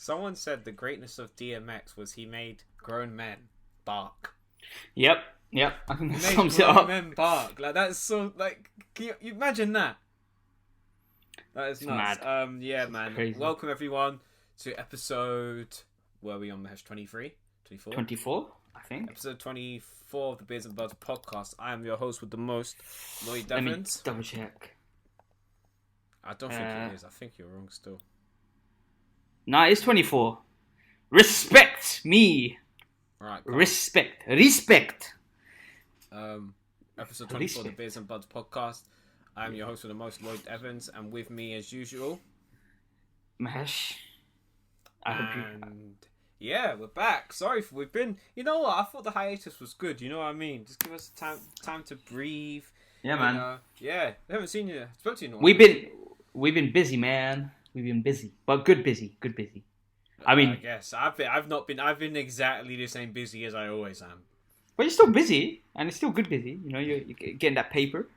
Someone said the greatness of DMX was he made grown men bark. Yep. I think that He made sums it grown up. men bark. Like that's so like. Can you imagine that? That is It's nuts. mad. Yeah, It's man. crazy. Welcome everyone to episode. Were we on Mesh 23? 24? 24, I think. Episode 24 of the Beers and Buds podcast. I am your host with the most, Lloyd Let me Devons. double check. I don't think it is. I think you're wrong still. No, it's 24. Respect me. Right. Respect. Episode 24 of the Beers and Buds podcast. I am your host with the most, Lloyd Evans, and with me as usual, Mahesh. Yeah, we're back. Sorry for we've been. You know what? I thought the hiatus was good. You know what I mean? Just give us time to breathe. Yeah, man. Yeah, we haven't seen you. Spoke to you in a while. We've been busy, man. We've been busy, but good busy. I mean, I guess I've been exactly the same busy as I always am. but you're still busy, and it's still good busy. You know, you're getting that paper.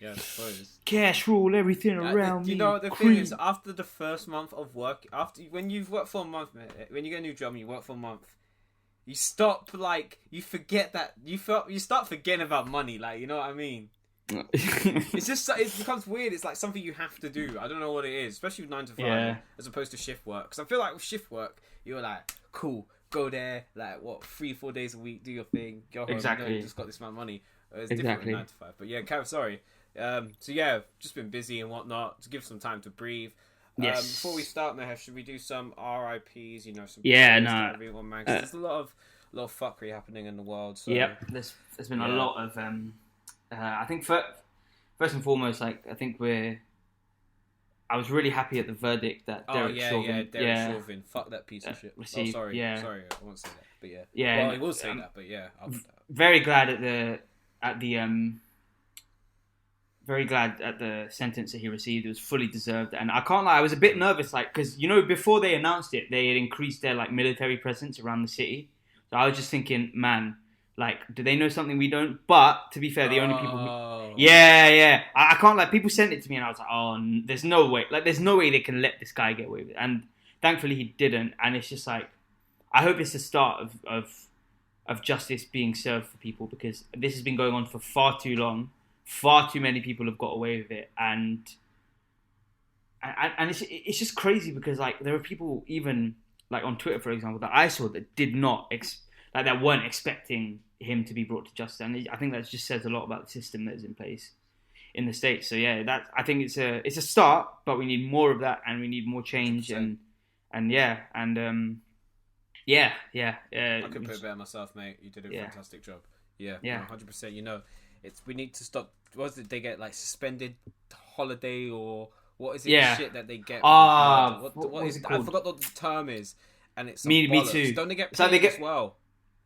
Yeah, I suppose. Cash rule everything around me. You know, the thing is, after the first month of work, when you've worked for a month, when you get a new job and you work for a month, you stop, you forget that, you start forgetting about money, you know what I mean? It's just, it becomes weird. It's like something you have to do. I don't know what it is, especially with 9 to 5 as opposed to shift work. Because I feel like with shift work, you're like, cool, go there, 3-4 days a week, do your thing, go home, Exactly. you just got this amount of money. It's different with 9 to 5. But yeah, Kav, sorry. So yeah, just been busy and whatnot to give some time to breathe. Yes. Before we start, Mehesh, should we do some RIPs? You know, some everyone, man. 'Cause there's a lot of fuckery happening in the world. So. Yep. There's been a lot of I think first and foremost, I think I was really happy at the verdict that Derek Chauvin. Derek Chauvin. Fuck that piece of shit. Received, sorry, I won't say that. But yeah. Yeah. Well, I will say that, but yeah. Very glad very glad at the sentence that he received. It was fully deserved, and I can't lie, I was a bit nervous, because before they announced it, they had increased their military presence around the city. So I was just thinking, man, do they know something we don't? But to be fair, the only people, I can't lie. People sent it to me, and I was like, oh, there's no way, there's no way they can let this guy get away with it. And thankfully, he didn't. And it's just I hope it's the start of justice being served for people, because this has been going on for far too long. Far too many people have got away with it, and it's just crazy because there are people even on Twitter, for example, that I saw that did not that weren't expecting him to be brought to justice, and I think that just says a lot about the system that is in place in the States. So yeah, I think it's a start, but we need more of that, and we need more change, 100%. I can put it better myself, mate. You did a fantastic job. Yeah, 100%. We need to stop. What is it? They get suspended holiday, or what is it? Yeah. Shit that they get. What is it called? I forgot what the term is, and it's me too. Don't they get So paid as well?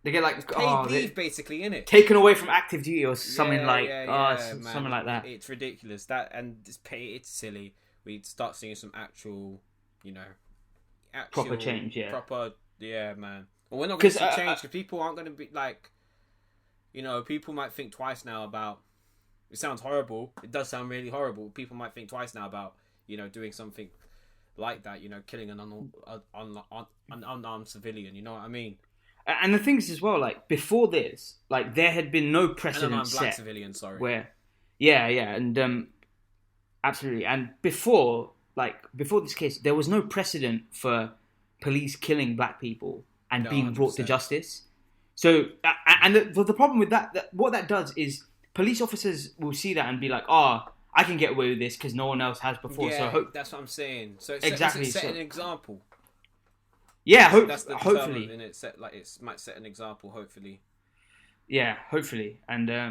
They get paid leave, basically, innit? Taken away from active duty or something something like that. It's ridiculous. It's silly. We start seeing some actual proper change. Yeah, man. Well, we're not going to see change because people aren't going to be people might think twice now about. It sounds horrible. It does sound really horrible. People might think twice now about doing something like that. Killing an unarmed civilian. You know what I mean? And the thing is as well, before this, there had been no precedent black set. Civilian, sorry. Where, and absolutely, and before this case, there was no precedent for police killing black people and being brought to justice. So, and the problem with that, what that does is police officers will see that and be like, I can get away with this because no one else has before. Yeah, so that's what I'm saying. So exactly, set an example. Yeah, that's the hopefully. Term, it set it might set an example. Hopefully. Yeah, hopefully, and I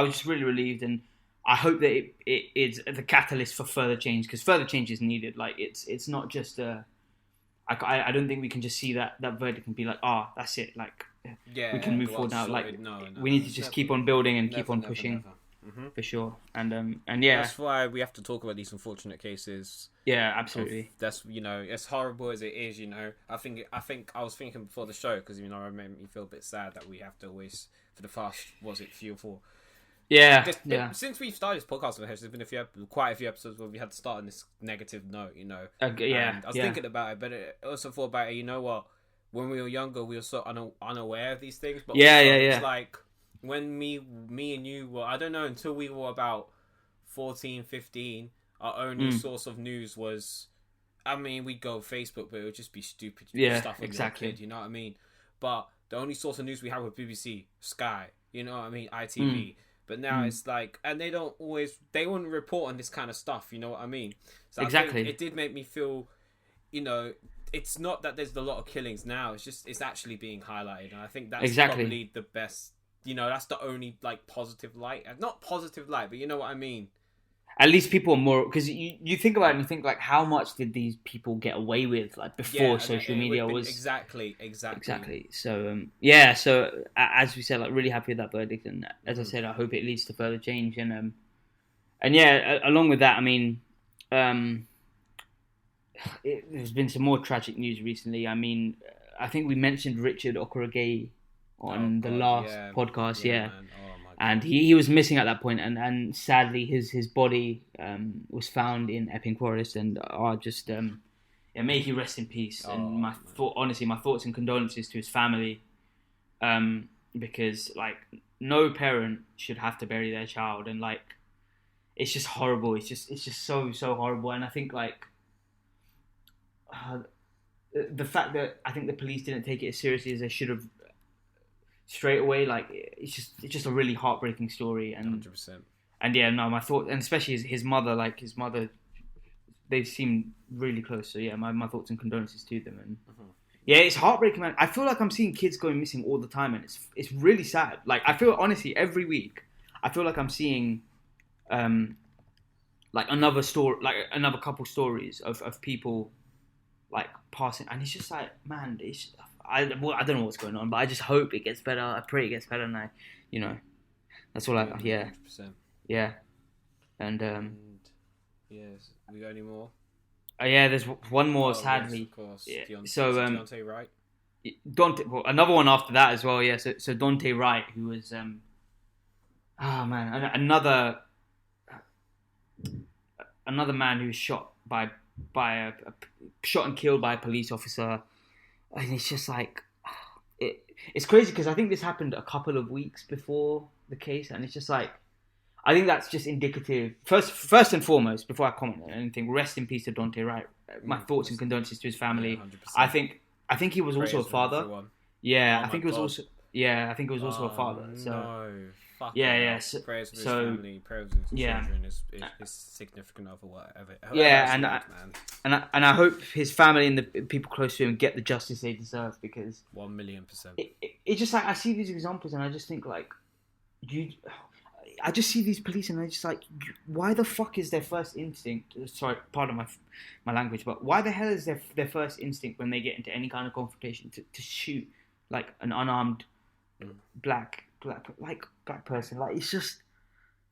was just really relieved, and I hope that it is the catalyst for further change, because further change is needed. It's not just I don't think we can just see that verdict and be like, that's it. We can move forward now. We need to just keep on building and keep on pushing. Never. Mm-hmm. For sure, and yeah, that's why we have to talk about these unfortunate cases. Yeah, absolutely. That's as horrible as it is. I think I was thinking before the show, because it made me feel a bit sad that we have to always, for the past, was it 3 or 4 Yeah, Since we've started this podcast, there's been quite a few episodes where we had to start on this negative note, you know. Yeah. And I was thinking about it, but I also thought about it. You know what? When we were younger, we were so unaware of these things. But it's like when me and you were, I don't know, until we were about 14, 15, our only source of news was, I mean, we'd go Facebook, but it would just be stupid stuff when you're a kid, you know what I mean? But the only source of news we had was BBC, Sky, you know what I mean, ITV. But now it's like, and they wouldn't report on this kind of stuff, you know what I mean? So I think it did make me feel, you know, it's not that there's a lot of killings now, it's actually being highlighted. And I think that's probably the best, you know, that's the only, like, positive light. Not positive light, but you know what I mean? At least people are more, because you think about it and you think, like, how much did these people get away with, like, before social media was... Exactly. So, so as we said, like, really happy with that verdict, and as I said, I hope it leads to further change, and along with that, I mean, there's been some more tragic news recently. I mean, I think we mentioned Richard Okaragay on the last podcast, and he was missing at that point, and sadly his body was found in Epping Forest, and may he rest in peace. And my thoughts and condolences to his family, because, like, no parent should have to bury their child, and, like, it's just horrible. It's just so horrible, and I think, like, the fact that I think the police didn't take it as seriously as they should have straight away, like, it's just a really heartbreaking story, and 100%. And my thoughts, and especially his mother, they seem really close. So my thoughts and condolences to them, and it's heartbreaking, man. I feel like I'm seeing kids going missing all the time, and it's really sad. Like, I feel, honestly, every week I feel like I'm seeing like another story, like another couple stories of people, like, passing, and it's just like, man, I don't know what's going on, but I just hope it gets better. I pray it gets better, and that's all. 100%. And yes, we got any more? There's one more, sadly. Yes, of course. Yeah. Deontay Wright. Another one after that as well. Yeah. So Deontay Wright, who was another man who was shot shot and killed by a police officer. And it's just like, it's crazy because I think this happened a couple of weeks before the case, and it's just like, I think that's just indicative. First and foremost, before I comment on anything, rest in peace to Deontay Wright. My thoughts and condolences to his family. 100%. I think he was also a father. I think it was also a father. So no. So, prayers for his family, prayers for his children, his significant other, whatever. And I hope his family and the people close to him get the justice they deserve, because 1,000,000%. It's just like, I see these examples and I just think, like, I just see these police and I just like, why the fuck is their first instinct? Sorry, pardon my language, but why the hell is their first instinct when they get into any kind of confrontation to shoot, like, an unarmed black person? Like, it's just,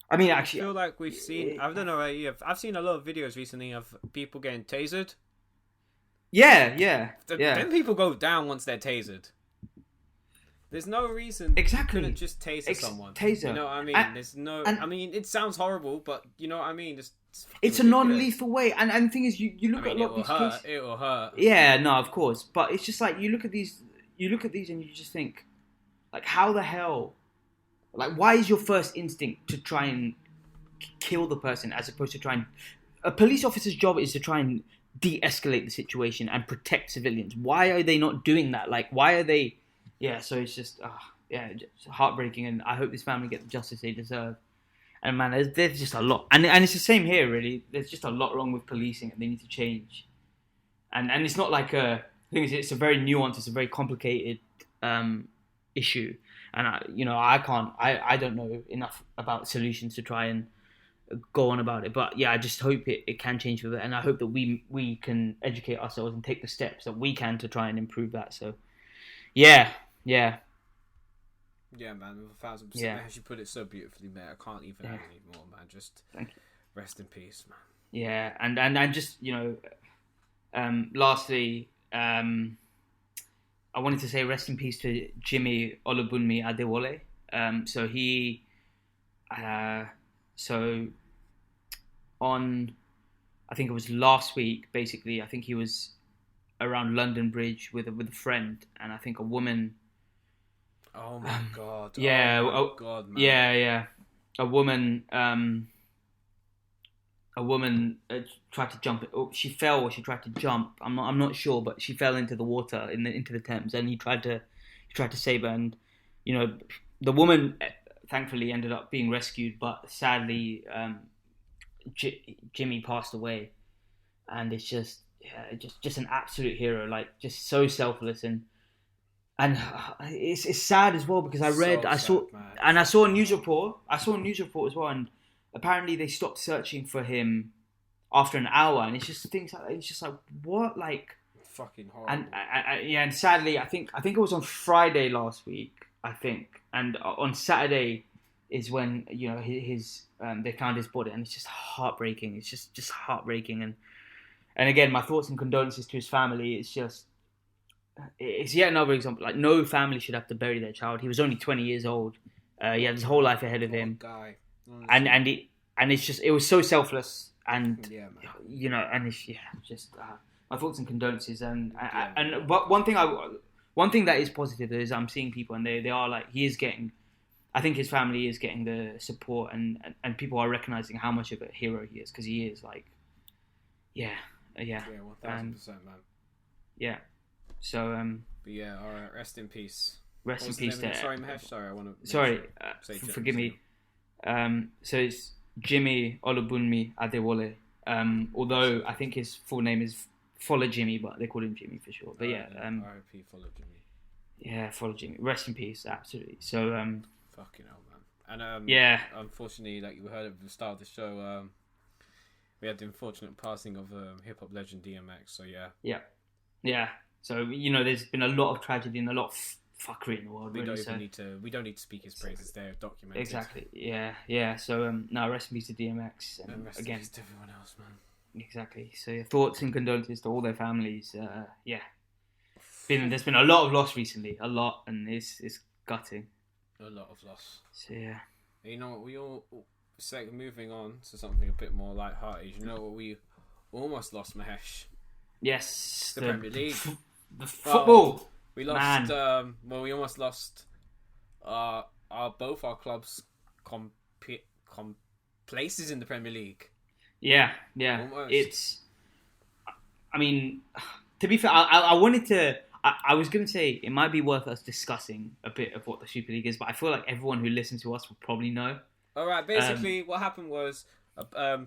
I mean, actually, I feel like we've seen, I don't know about you, I've seen a lot of videos recently of people getting tasered. Then people go down once they're tasered. There's no reason you couldn't just taser someone. You know what I mean? I mean, it sounds horrible, but you know what I mean? It's a non-lethal way, and the thing is, you look at a lot of these cases. It will hurt. Yeah, no, of course, but it's just like, you look at these and you just think, like, how the hell, like, why is your first instinct to try and kill the person as opposed to try and... A police officer's job is to try and de-escalate the situation and protect civilians. Why are they not doing that? Like, why are they... Yeah, so it's just, just heartbreaking, and I hope this family get the justice they deserve. And man, there's just a lot, and it's the same here, really. There's just a lot wrong with policing, and they need to change. And it's not like it's a very nuanced, it's a very complicated issue, and I don't know enough about solutions to try and go on about it. But yeah, I just hope it can change with it, and I hope that we can educate ourselves and take the steps that we can to try and improve that. So yeah, man, 1,000%. Yeah. As you put it so beautifully, man. I can't even add any more, man. Just rest in peace, man. Yeah, and just, lastly, I wanted to say rest in peace to Jimmy Olubunmi Adewale. So he So on, I think it was last week. Basically, I think he was around London Bridge with a friend, and I think a woman. Oh my god! Yeah, oh my god, man. yeah. A woman tried to jump. Oh, she fell, or she tried to jump. I'm not sure, but she fell into the water into the Thames, and he tried to save her, and the woman thankfully ended up being rescued, but sadly, Jimmy passed away, and it's just just an absolute hero, like just so selfless and it's sad as well because I saw a news report as well, and apparently they stopped searching for him after an hour, and it's just things like it's just like what, like fucking horrible. And sadly, I think it was on Friday last week, I think, and on Saturday is when his they found his body, and it's just heartbreaking. It's just heartbreaking, and again, my thoughts and condolences to his family. It's yet another example. Like, no family should have to bury their child. He was only 20 years old. He had his whole life ahead of him. Guy. And it's just, it was so selfless, and yeah, man. and it's just my thoughts and condolences. But one thing that is positive is I'm seeing people, and they are like, he is getting. I think his family is getting the support, and people are recognizing how much of a hero he is, because he is like, yeah, 1000%, man. Yeah. So But yeah, all right. Rest in peace. Rest in peace. Sorry, Mahesh. Sorry, I want to. Sorry, forgive me. So it's Jimmy Olubunmi Adewale. Although I think his full name is Follow Jimmy, but they call him Jimmy for short. But R.I.P. Follow Jimmy. Yeah, Follow Jimmy. Rest in peace. Absolutely. So fucking hell, man. And yeah. Unfortunately, like you heard at the start of the show, we had the unfortunate passing of hip hop legend DMX. So yeah. Yeah. So there's been a lot of tragedy and a lot of fuckery in the world. We don't need to speak his praises. They're documented. Exactly. Yeah. So no, rest in peace to DMX, and rest again in peace to everyone else, man. Exactly. So yeah, thoughts and condolences to all their families. There's been a lot of loss recently, and it's gutting. A lot of loss. So yeah. You know what? We all moving on to something a bit more lighthearted. You know what? We almost lost, Mahesh. Yes, the Premier League. The football. We lost. We almost lost. Both our clubs places in the Premier League. Yeah. Almost. It's. I mean, to be fair, I wanted to. I was going to say it might be worth us discussing a bit of what the Super League is, but I feel like everyone who listens to us will probably know. All right. Basically, what happened was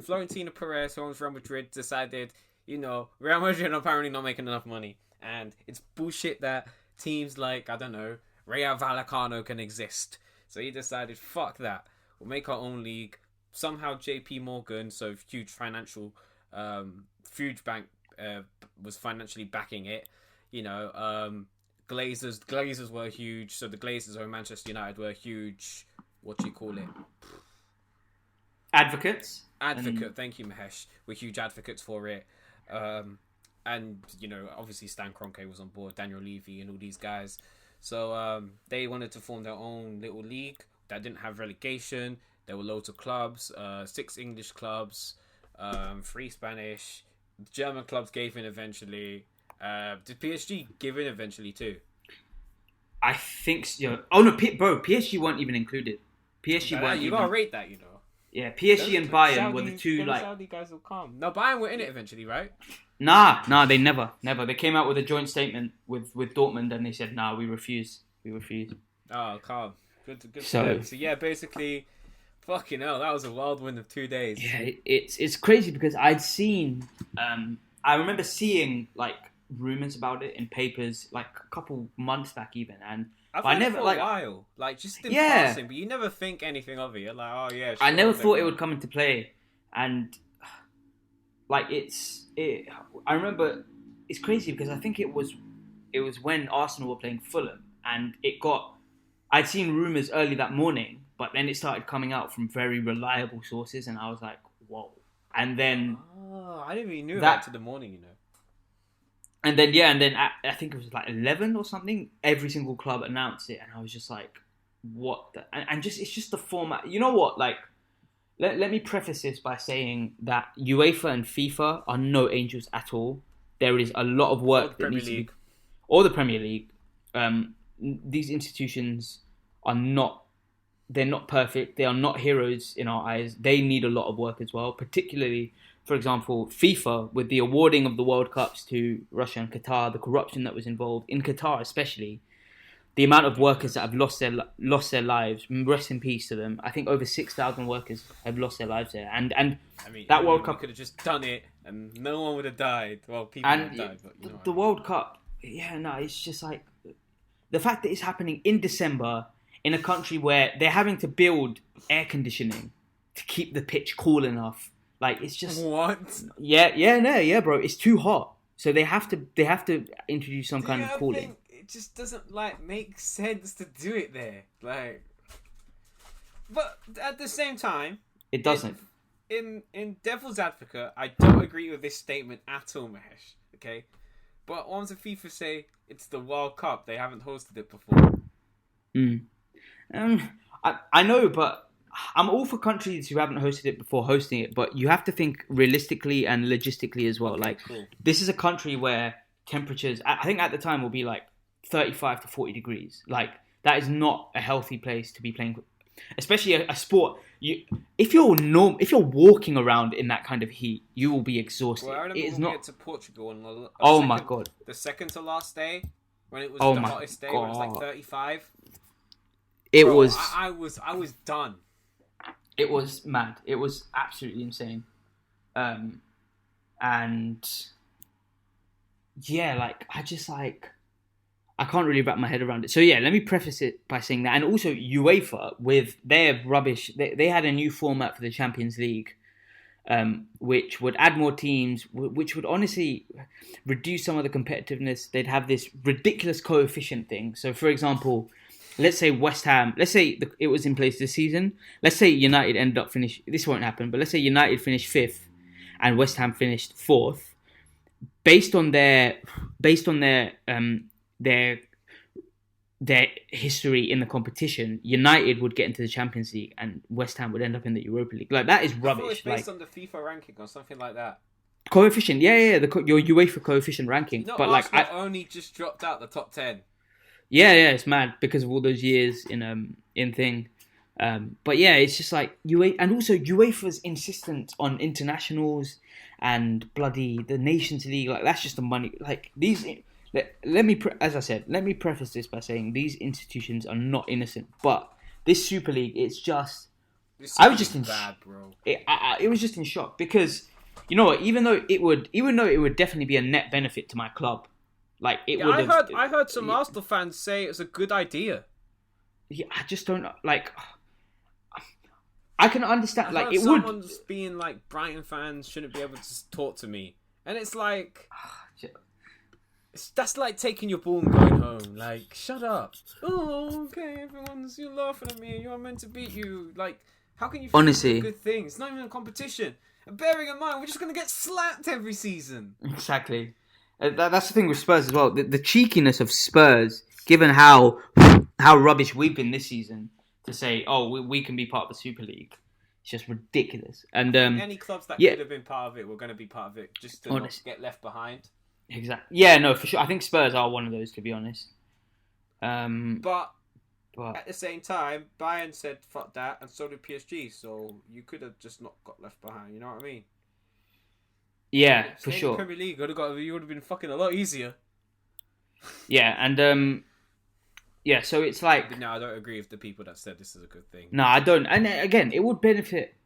Florentino Perez, who owns Real Madrid, decided, Real Madrid are apparently not making enough money, and it's bullshit that teams like, I don't know, Rayo Vallecano can exist. So he decided, fuck that. We'll make our own league. Somehow JP Morgan, so huge financial, huge bank, was financially backing it. Glazers were huge. So the Glazers of Manchester United were huge. What do you call it? Advocate. Thank you, Mahesh. We're huge advocates for it. And obviously Stan Kroenke was on board, Daniel Levy and all these guys. So they wanted to form their own little league that didn't have relegation. There were loads of clubs, 6 English clubs, 3 Spanish. German clubs gave in eventually. Did PSG give in eventually too? I think so. Oh no, PSG weren't even included. PSG weren't. You gotta rate that, Yeah, PSG and Bayern were the two Saudi guys will come. No, Bayern were in it eventually, right? Nah, they never. They came out with a joint statement with Dortmund, and they said, "Nah, we refuse." Oh, calm. Good. So yeah, basically, fucking hell, that was a whirlwind of 2 days. Yeah, it's crazy because I'd seen. I remember seeing like rumors about it in papers like a couple months back even, and I never for a while, like just in passing, but you never think anything of it. You're like, oh yeah. Sure, I never thought it would come into play, and like I remember it's crazy because I think it was when Arsenal were playing Fulham, and I'd seen rumors early that morning, but then it started coming out from very reliable sources, and I was like, whoa. And then I didn't even know that to the morning, And then I think it was like 11 or something. Every single club announced it, and I was just like, and just it's just the format. You know what? Like, let me preface this by saying that UEFA and FIFA are no angels at all. There is a lot of work that needs to be, or the Premier League. These institutions are not. They're not perfect. They are not heroes in our eyes. They need a lot of work as well. Particularly, for example, FIFA with the awarding of the World Cups to Russia and Qatar, the corruption that was involved in Qatar, especially. The amount of workers that have lost their lives, rest in peace to them. I think over 6,000 workers have lost their lives there. And I mean, that World Cup could have just done it, and no one would have died. Well, people would have died, but the World Cup, it's just like the fact that it's happening in December in a country where they're having to build air conditioning to keep the pitch cool enough. Like, it's just what? Yeah, bro. It's too hot, so they have to introduce some kind of cooling. It just doesn't make sense to do it there. But at the same time, it doesn't. In Devil's Advocate, I don't agree with this statement at all, Mahesh. Okay, but once the FIFA say it's the World Cup, they haven't hosted it before. I know, but I'm all for countries who haven't hosted it before hosting it. But you have to think realistically and logistically as well. Okay, cool. This is a country where temperatures, I think at the time, will be 35 to 40 degrees. That is not a healthy place to be playing, especially a sport. If you're walking around in that kind of heat, you will be exhausted. Well, I remember when we get to Portugal on my god, the second to last day when it was the hottest day, when it was 35. I was done. It was mad. It was absolutely insane. And yeah, I can't really wrap my head around it. So yeah, let me preface it by saying that. And also UEFA, with their rubbish, they had a new format for the Champions League, which would add more teams, which would honestly reduce some of the competitiveness. They'd have this ridiculous coefficient thing. So for example, let's say West Ham, it was in place this season. Let's say United ended up this won't happen, but let's say United finished 5th and West Ham finished 4th. Based on their history in the competition, United would get into the Champions League and West Ham would end up in the Europa League. That is rubbish. It's based on the FIFA ranking or something like that. Coefficient, yeah, your UEFA coefficient ranking. But Arsenal only just dropped out the top 10. Yeah, it's mad because of all those years in thing. But yeah, it's just UEFA, and also UEFA's insistence on internationals and bloody the Nations League. That's just the money. These. Let me preface this by saying these institutions are not innocent, but this Super League, I was just in bad, bro. It was just in shock because you know what? Even though it would definitely be a net benefit to my club, I heard some Arsenal fans say it's a good idea. Yeah, I just don't I can understand. I heard someone's being Brighton fans shouldn't be able to talk to me, and it's that's like taking your ball and going home. Shut up. Oh, okay, you're laughing at me and you're meant to beat you. How can you honestly a good thing? It's not even a competition. And bearing in mind, we're just going to get slapped every season. Exactly. That's the thing with Spurs as well. The cheekiness of Spurs, given how rubbish we've been this season, to say, we can be part of the Super League. It's just ridiculous. And any clubs that could have been part of it were going to be part of it just to not get left behind. Exactly. Yeah, no, for sure. I think Spurs are one of those, to be honest. But at the same time, Bayern said fuck that, and so did PSG. So you could have just not got left behind. You know what I mean? Yeah, for sure. Premier League you would have been fucking a lot easier. Yeah, and so it's No, I don't agree with the people that said this is a good thing. No, I don't. And again, it would benefit.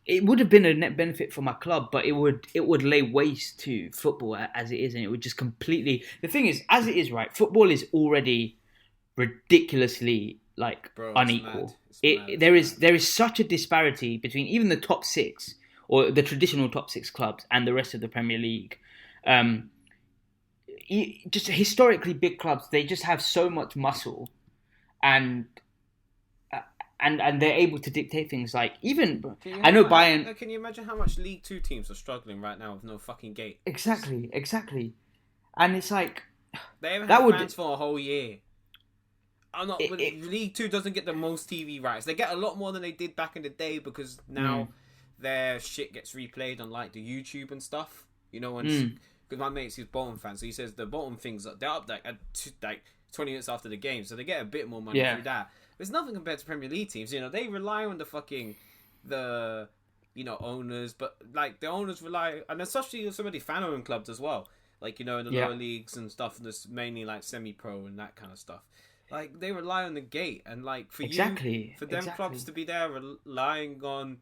It would have been a net benefit for my club, but it would lay waste to football as it is, and it would just completely. The thing is, as it is, right? Football is already ridiculously unequal. There is such a disparity between even the top 6 or the traditional top 6 clubs and the rest of the Premier League. Just historically big clubs, they just have so much muscle, and they're able to dictate things Bayern. Can you imagine how much League 2 teams are struggling right now with no fucking gate? Exactly, and it's they haven't had fans for a whole year. I'm not. But League Two doesn't get the most TV rights. They get a lot more than they did back in the day because now their shit gets replayed on like the YouTube and stuff. You know, when because my mate's his Bolton fan, so he says the Bolton things they're up like 20 minutes after the game, so they get a bit more money through that. There's nothing compared to Premier League teams. You know, they rely on the owners, but like the owners rely, and especially some of the fan-owned clubs as well. Like, you know, in the lower leagues and stuff, and there's mainly like semi-pro and that kind of stuff. Like, they rely on the gate, and like for them clubs to be there relying on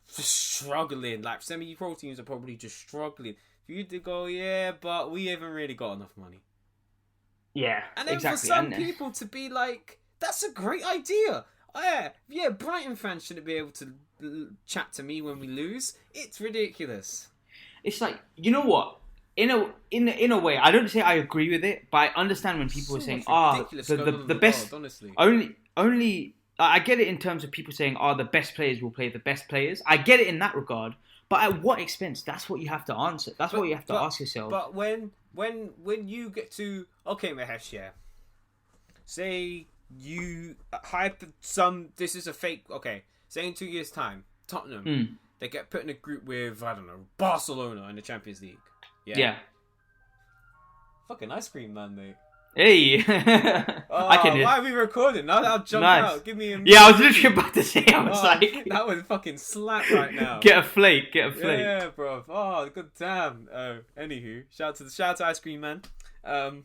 struggling, like semi-pro teams are probably just struggling. For you to go, but we haven't really got enough money. Yeah, and then for some people to be like, that's a great idea. Brighton fans shouldn't be able to chat to me when we lose. It's ridiculous. It's like, you know what? In a way, I don't say I agree with it, but I understand when people are saying, the best, world, honestly. only I get it in terms of people saying, the best players will play the best players. I get it in that regard, but at what expense? That's what you have to answer. That's what you have to ask yourself. But when you get to, okay, Mahesh, say you hype this is a fake, okay, say in 2 years' time, Tottenham, they get put in a group with, I don't know, Barcelona in the Champions League. Yeah. Fucking ice cream man, mate. Hey. I can hear. Why are we recording? Now I'll jump out. Give me a... Yeah, I was literally about to say, like... That was fucking slap right now. Get a flake. Yeah, bro. Oh, good damn. Anywho, shout out to ice cream man. I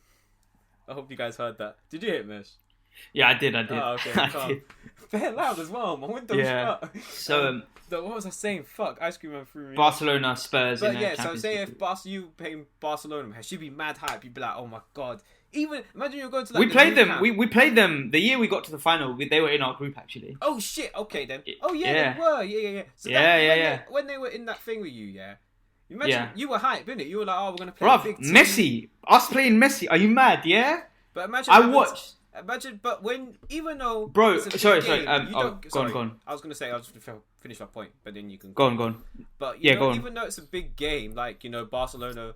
hope you guys heard that. Did you hit Mish? Yeah, I did. Oh, okay. Fair loud as well. My window's shut. So, what was I saying? Fuck, ice cream man threw me. Barcelona, Spurs. But yeah, so say if you playing Barcelona, she'd be mad hype. You'd be like, oh my god. Even imagine you're going to like. We played them. We played them the year we got to the final. They were in our group actually. Oh shit! Okay then. Oh yeah, they were. Yeah. So when they were in that thing with you, Imagine you were hype, innit? You were like, oh, we're gonna play a big team. Messi. Us playing Messi. Are you mad? Yeah. But imagine. I watched. Imagine, but even though... Bro, sorry. Go on. I was going to say, I'll just finish my point, but then you can... Go on. But, even though it's a big game, like, Barcelona...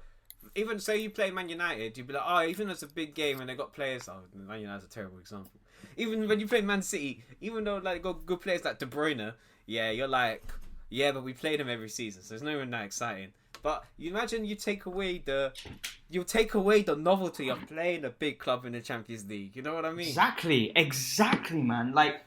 Even say you play Man United, you'd be like, even though it's a big game and they got players... Oh, Man United's a terrible example. Even when you play Man City, even though like got good players like De Bruyne, you're like... Yeah, but we play them every season, so it's not even that exciting. But you imagine you take away the novelty of playing a big club in the Champions League. You know what I mean? Exactly, man. Like,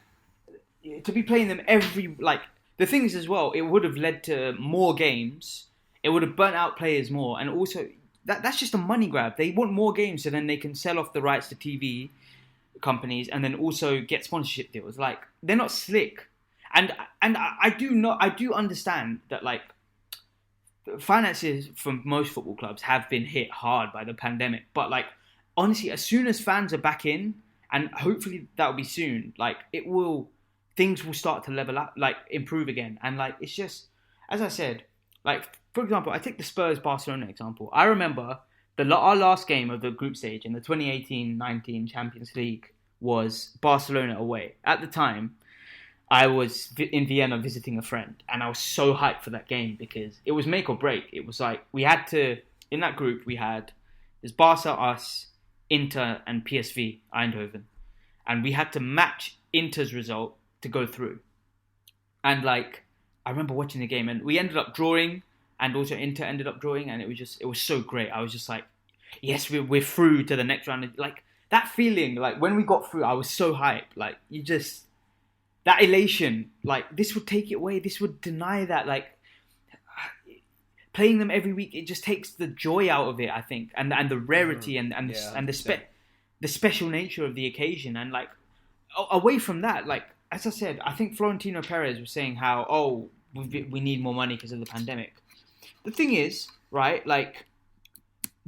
to be playing them the thing is as well, it would have led to more games. It would have burnt out players more, and also that's just a money grab. They want more games, so then they can sell off the rights to TV companies, and then also get sponsorship deals. Like, they're not slick, and I do understand that like. Finances from most football clubs have been hit hard by the pandemic, but like honestly, as soon as fans are back in, and hopefully that will be soon, like things will start to level up, like improve again. And like it's just, as I said, like for example, I take the Spurs Barcelona example. I remember our last game of the group stage in the 2018-19 Champions League was Barcelona away. At the time, I was in Vienna visiting a friend, and I was so hyped for that game because it was make or break. It was like we had to, in that group, there's Barca, us, Inter, and PSV, Eindhoven. And we had to match Inter's result to go through. And like, I remember watching the game, and we ended up drawing, and also Inter ended up drawing, and it was so great. I was just like, yes, we're through to the next round. Like, that feeling, like when we got through, I was so hyped. Like, that elation, like, this would take it away. This would deny that, like, playing them every week, it just takes the joy out of it, I think, and the rarity and the special nature of the occasion. And, like, away from that, like, as I said, I think Florentino Perez was saying how, we need more money because of the pandemic. The thing is, right, like,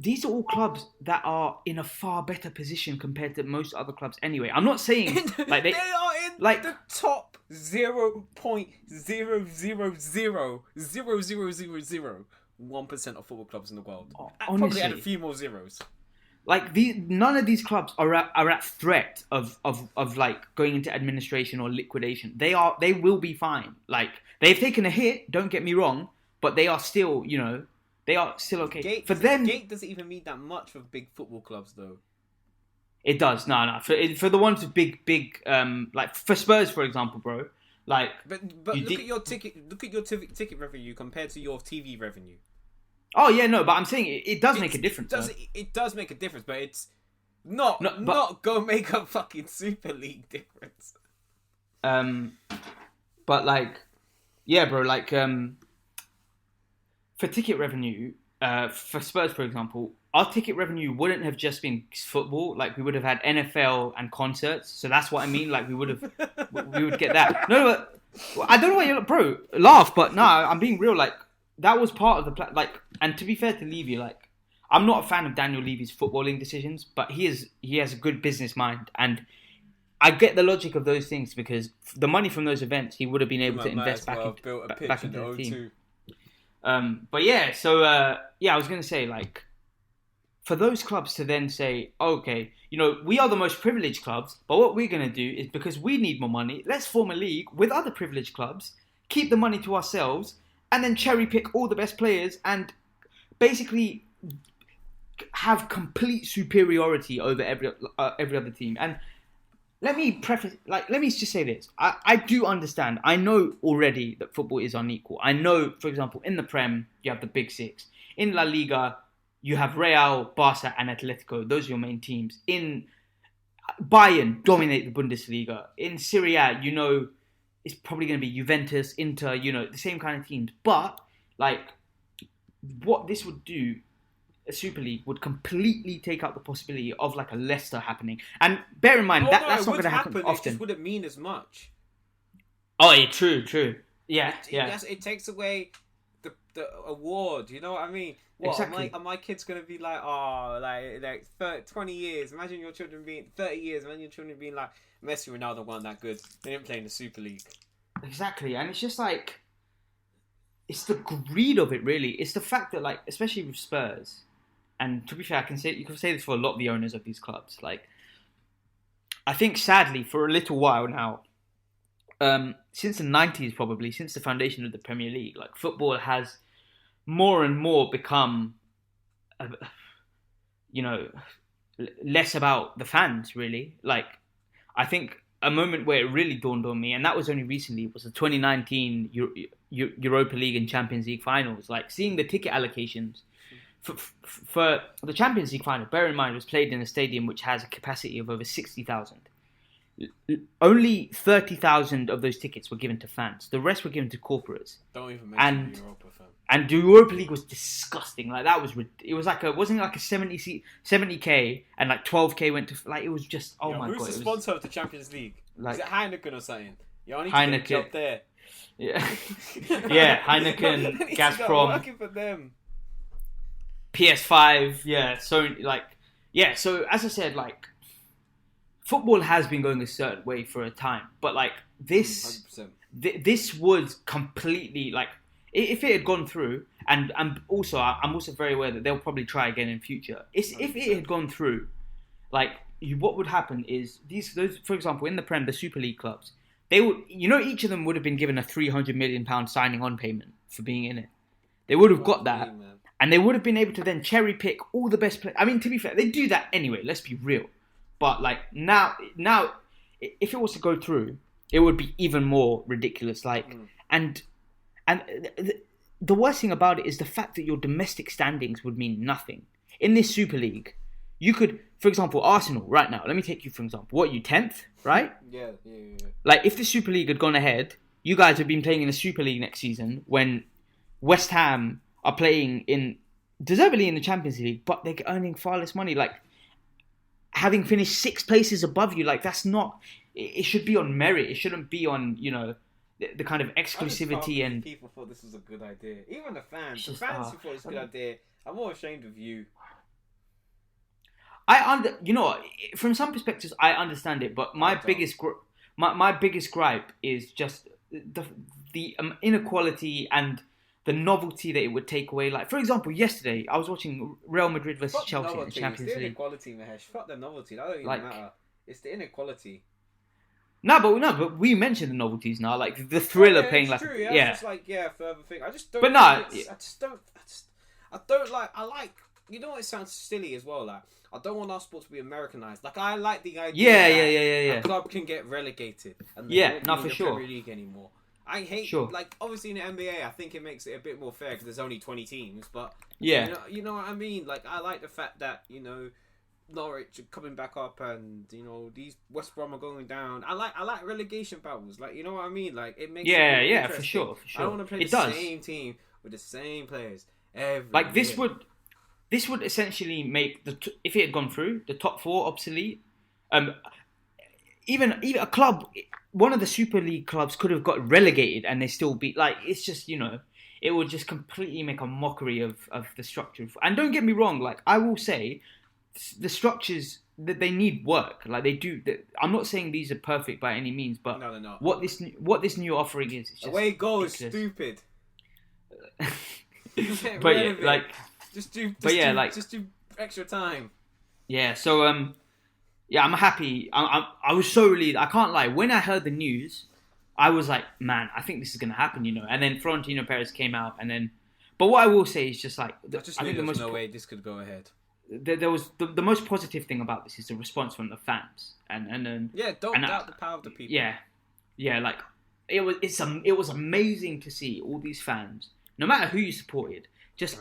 these are all clubs that are in a far better position compared to most other clubs anyway. I'm not saying like they are in like the top 0.000000001% of football clubs in the world. Honestly, probably add a few more zeros. Like none of these clubs are at threat of like going into administration or liquidation. They will be fine. Like, they've taken a hit, don't get me wrong, but they are still, they are still okay. For them, gate doesn't even mean that much for big football clubs, though. It does. No. For the ones with big, like for Spurs, for example, bro. Like, but look at your ticket revenue compared to your TV revenue. Oh yeah, no, but I'm saying it does make a difference. It does make a difference, but it's not go make a fucking Super League difference. But like, yeah, bro, like, for ticket revenue, for Spurs, for example, our ticket revenue wouldn't have just been football. Like, we would have had NFL and concerts. So that's what I mean. Like, we would get that. No, but I don't know what you're, bro, laugh, but no, I'm being real. Like, that was part of the plan. Like, and to be fair to Levy, like, I'm not a fan of Daniel Levy's footballing decisions, but he has a good business mind, and I get the logic of those things because the money from those events he would have been able to invest back into the team. But yeah, so yeah, I was gonna say, like, for those clubs to then say, okay, you know, we are the most privileged clubs, but what we're gonna do is, because we need more money, let's form a league with other privileged clubs, keep the money to ourselves, and then cherry pick all the best players and basically have complete superiority over every other team. And let me just say this. I do understand. I know already that football is unequal. I know, for example, in the Prem, you have the big six. In La Liga, you have Real, Barca, and Atletico. Those are your main teams. In Bayern, dominate the Bundesliga. In Serie A, you know, it's probably going to be Juventus, Inter, you know, the same kind of teams. But, like, what this would do, a Super League would completely take out the possibility of like a Leicester happening. And bear in mind, that's not going to happen often. It just wouldn't mean as much. Oh, yeah, true. Yeah. It takes away the award, you know what I mean? What, exactly. Are my kids going to be like, 20 years, imagine your children being, 30 years, imagine your children being like, Messi, Ronaldo weren't that good. They didn't play in the Super League. Exactly, and it's just like, it's the greed of it, really. It's the fact that, like, especially with Spurs, and to be fair, you can say this for a lot of the owners of these clubs. Like, I think sadly, for a little while now, since the 90s probably, since the foundation of the Premier League, like, football has more and more become, less about the fans, really. Like, I think a moment where it really dawned on me, and that was only recently, was the 2019 Europa League and Champions League finals. Like, seeing the ticket allocations for the Champions League final, bear in mind, it was played in a stadium which has a capacity of over 60,000. Only 30,000 of those tickets were given to fans. The rest were given to corporates. Don't even mention the Europa, fam. And the Europa League was disgusting. Like, that was, it was like wasn't it like a 70k and like 12k went to, like, it was just, oh my god. Who's the sponsor of the Champions League? Like, is it Heineken or something? I need Heineken. To get up there. Yeah. Yeah, Heineken, Gazprom. Working for them. PS5, yeah. So, like, yeah. So, as I said, like, football has been going a certain way for a time, but like this, this was completely, like, if it had gone through, and also I'm also very aware that they'll probably try again in future. If it had gone through, like, what would happen is those, for example, in the Prem, the Super League clubs, they would, each of them would have been given a £300 million signing on payment for being in it. They would have got that. And they would have been able to then cherry pick all the best players. I mean, to be fair, they do that anyway. Let's be real. But like now, if it was to go through, it would be even more ridiculous. Like, and the worst thing about it is the fact that your domestic standings would mean nothing in this Super League. You could, for example, Arsenal right now. Let me take you for example. What, you 10th, right? Yeah. Like, if the Super League had gone ahead, you guys have been playing in the Super League next season when West Ham are playing deservedly in the Champions League, but they're earning far less money. Like, having finished 6 places above you, like, that's not. It should be on merit. It shouldn't be on, the kind of exclusivity. And people thought this was a good idea. Even the fans. The fans who thought it was a good idea. I'm more ashamed of you. From some perspectives, I understand it, but my biggest gripe is just the inequality and the novelty that it would take away. Like, for example, yesterday I was watching Real Madrid versus Chelsea in the Champions League. It's the inequality, Mahesh. Fuck the novelty. That don't even matter. It's the inequality. No, but we mentioned the novelties now, like the thriller playing. It's like, true, yeah. Just like, further thing. I just don't. But no, I don't like. I like you know what? It sounds silly as well. Like, I don't want our sport to be Americanized. Like, I like the idea that a club can get relegated and they won't be in the Premier League anymore. I hate, like, obviously in the NBA, I think it makes it a bit more fair because there's only 20 teams. But you know what I mean. Like, I like the fact that Norwich are coming back up, and these West Brom are going down. I like relegation battles. Like, you know what I mean. Like, it makes it for sure. I don't want to play the same team with the same players every like this year. This would essentially make if it had gone through the top 4 obsolete. Even a club, one of the Super League clubs could have got relegated and they still beat. Like, it's just it would just completely make a mockery of the structure. And don't get me wrong, like I will say, the structures that they need work. Like they do. I'm not saying these are perfect by any means, but no, they're not. What this new offering is just away goal is stupid. But yeah, like just do extra time. Yeah. So yeah, I'm happy. I was so relieved. I can't lie. When I heard the news, I was like, man, I think this is gonna happen, And then Florentino Perez came out, and then. But what I will say is just like I think there was no way this could go ahead. There was the most positive thing about this is the response from the fans, and don't doubt the power of the people. Yeah, like it was amazing to see all these fans, no matter who you supported, just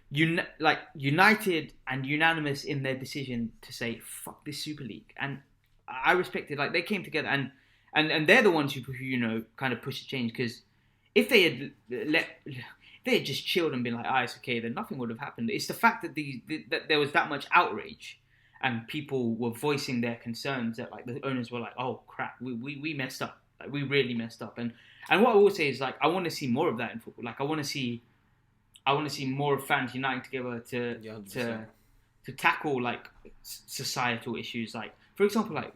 united and unanimous in their decision to say fuck this Super League, and I respected, like they came together and they're the ones who kind of pushed the change, because if they had just chilled and been like, it's okay, then nothing would have happened. It's the fact that that there was that much outrage and people were voicing their concerns that like the owners were like, oh crap, we messed up. Like we really messed up. And what I will say is like, I want to see more of that in football. Like I want to see more fans uniting together to tackle like societal issues. Like, for example, like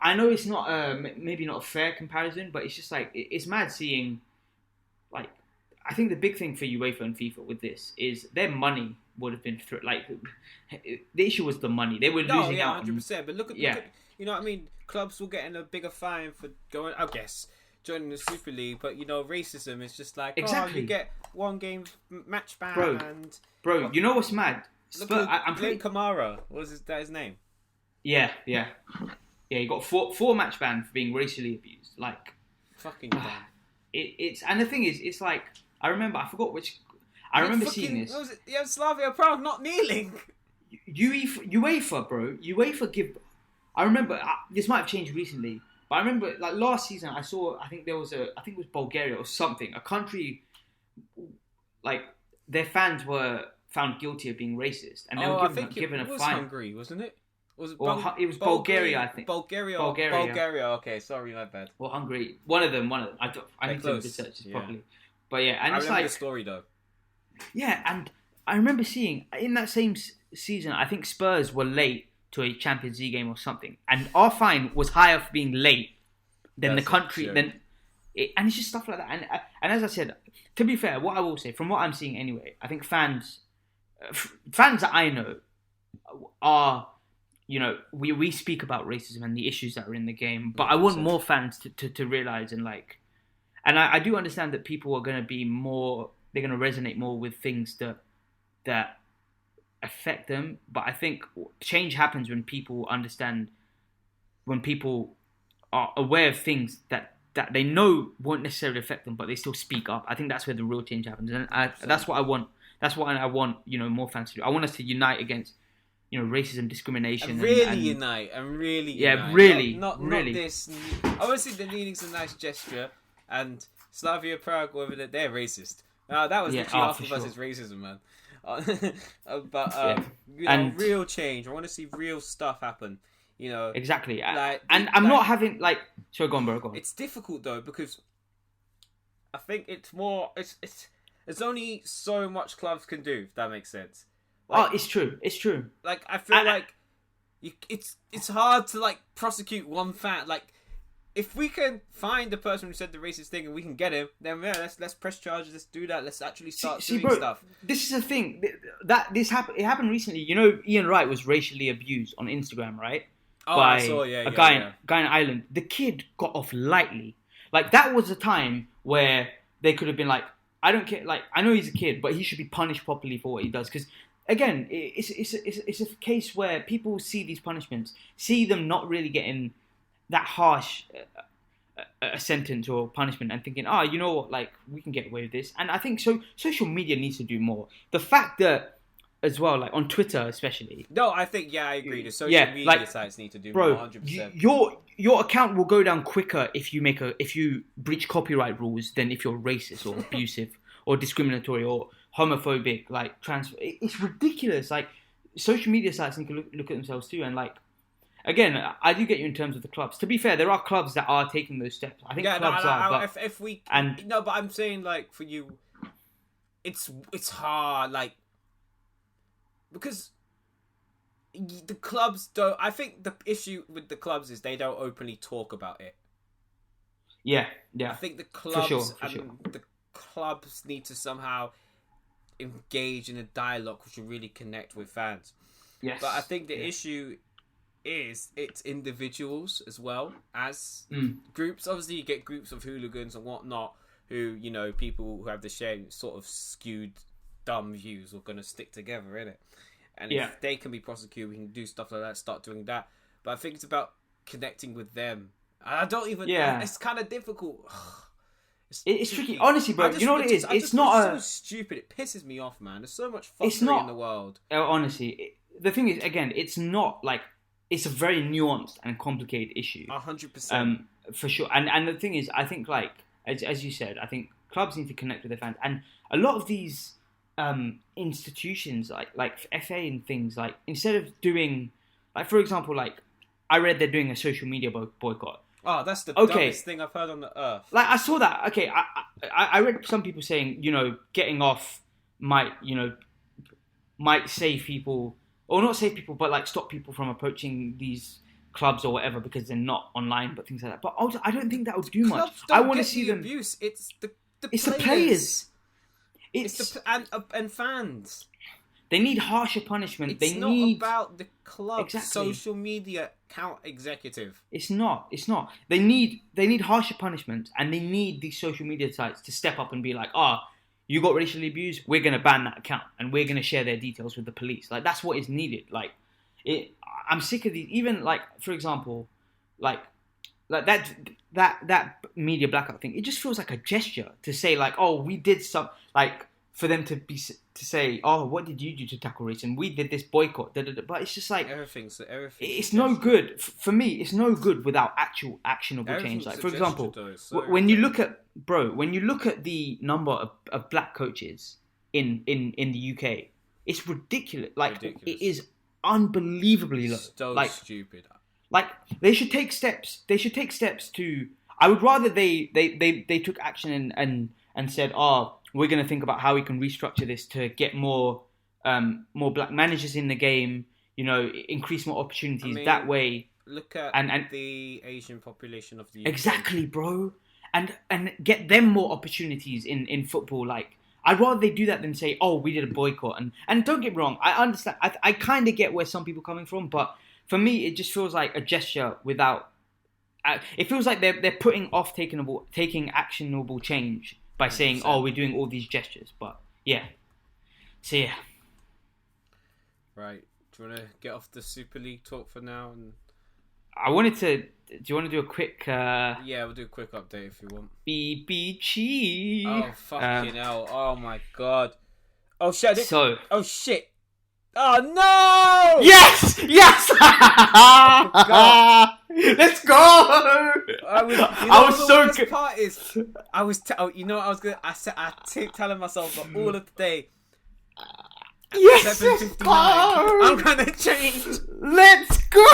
I know it's not maybe not a fair comparison, but it's just like, it's mad seeing. Like, I think the big thing for UEFA and FIFA with this is their money would have been like the issue was the money. They were losing out. 100%. But look at you know what I mean. Clubs will get in a bigger fine for joining the Super League. But racism is just like you get one game match ban. Bro, you know what's mad? I'm playing Kamara. What was his name? Yeah. He got four match ban for being racially abused. Like fucking damn. It's and the thing is, it's like I remember seeing this. What was it? Yeah, Slavia Prague not kneeling. UEFA, bro. UEFA give. I remember this might have changed recently, but I remember like last season I think it was Bulgaria or something, a country like their fans were found guilty of being racist, and they were given a fine. It was Hungary, wasn't it? It was Bulgaria, I think. Bulgaria. Okay, sorry, my bad. Or Hungary. One of them. I need to research this properly. But yeah, and I it's remember like the story though. Yeah, and I remember seeing in that same season, I think Spurs were late to a Champions League game or something, and our fine was higher for being late than the country. And it's just stuff like that. And as I said, to be fair, what I will say, from what I'm seeing anyway, I think fans that I know are. We speak about racism and the issues that are in the game, but I want more fans to realize and I do understand that people are going to be more, they're going to resonate more with things that affect them. But I think change happens when people understand, when people are aware of things that they know won't necessarily affect them, but they still speak up. I think that's where the real change happens, and that's what I want. That's what I want. more fans to do. I want us to unite against. Racism, discrimination, and really unite. Not this. Obviously, the kneeling's a nice gesture, and Slavia Prague, whether they're racist. That was literally half of us is racism, man. But real change. I want to see real stuff happen. Exactly. I'm not having like. So go on, bro. Go on. It's difficult though because I think it's more. It's only so much clubs can do. If that makes sense. Like, it's true. It's true. Like I feel like it's hard to like prosecute one fan. Like if we can find the person who said the racist thing and we can get him, then let's press charges. Let's do that. Let's actually start doing stuff. This is the thing this happened. It happened recently. Ian Wright was racially abused on Instagram, right? I saw. A guy in Ireland. The kid got off lightly. Like that was a time where they could have been like, I don't care. Like, I know he's a kid, but he should be punished properly for what he does. Because again, it's a case where people see these punishments, see them not really getting that harsh a sentence or punishment, and thinking, you know what, like, we can get away with this. And I think social media needs to do more. The fact that, as well, like on Twitter especially. No, I think I agree. The social media sites need to do more. 100%. Your account will go down quicker if you breach copyright rules than if you're racist or abusive or discriminatory or homophobic, like it's ridiculous. Like, social media sites need to look at themselves too. And like, again, I do get you in terms of the clubs. To be fair, there are clubs that are taking those steps. I think clubs are. But but I'm saying, like, for you, it's hard, like, because the clubs don't. I think the issue with the clubs is they don't openly talk about it. Yeah. I think the clubs the clubs need to somehow engage in a dialogue which will really connect with fans. Yes. But I think the issue is it's individuals as well as groups. Obviously, you get groups of hooligans and whatnot who, you know, people who have the same sort of skewed, dumb views are going to stick together, innit? And if they can be prosecuted, we can do stuff like that, start doing that. But I think it's about connecting with them. I don't even... Yeah. It's kind of difficult. It's tricky. Honestly, bro, you know what it is? It's so stupid. It pisses me off, man. There's so much fuckery in the world. Honestly, the thing is, again, it's not like... It's a very nuanced and complicated issue. 100%. For sure. And the thing is, I think, like, as you said, I think clubs need to connect with their fans. And a lot of these... institutions like FA and things, like, instead of doing, like, for example, like, I read they're doing a social media boycott. Oh, that's the dumbest thing I've heard on the earth. Like, I saw that. Okay, I read some people saying, you know, getting off might save people, or not save people, but like stop people from approaching these clubs or whatever because they're not online, but things like that. But also, I don't think that would do much. I want to see them. Abuse. It's the players. It's and fans. They need harsher punishment. It's not about the club. Social media account executive. It's not. They need harsher punishment, and they need these social media sites to step up and be like, you got racially abused, we're going to ban that account, and we're going to share their details with the police. Like, that's what is needed. Like, I'm sick of these. Even, like, for example, like that media blackout thing, it just feels like a gesture to say, like, we did some, like, for them to say, what did you do to tackle race? And we did this boycott. But it's just like everything. It's no good for me. It's no good without actual actionable change. Like, for example, when you look at the number of black coaches in the UK, it's ridiculous. Like, it is unbelievably low. So like, stupid. Like, they should take steps. They should take steps to... I would rather they took action and said, we're going to think about how we can restructure this to get more black managers in the game, you know, increase more opportunities that way. Look at the Asian population of the UK. Exactly, bro. And get them more opportunities in football. Like, I'd rather they do that than say, we did a boycott. And don't get me wrong, I understand. I kind of get where some people are coming from, but... For me, it just feels like a gesture without... it feels like they're putting off taking actionable change by saying, we're doing all these gestures. But, yeah. So, yeah. Right. Do you want to get off the Super League talk for now? And I wanted to... Do you want to do a quick... Yeah, we'll do a quick update if you want. BBG. Oh, fucking hell. Oh, my God. Oh, shit. Oh, shit. Oh no! Yes! Let's go! I was so good. Part is, I was telling myself all of the day. Yes, let's go! I'm gonna change. Let's go!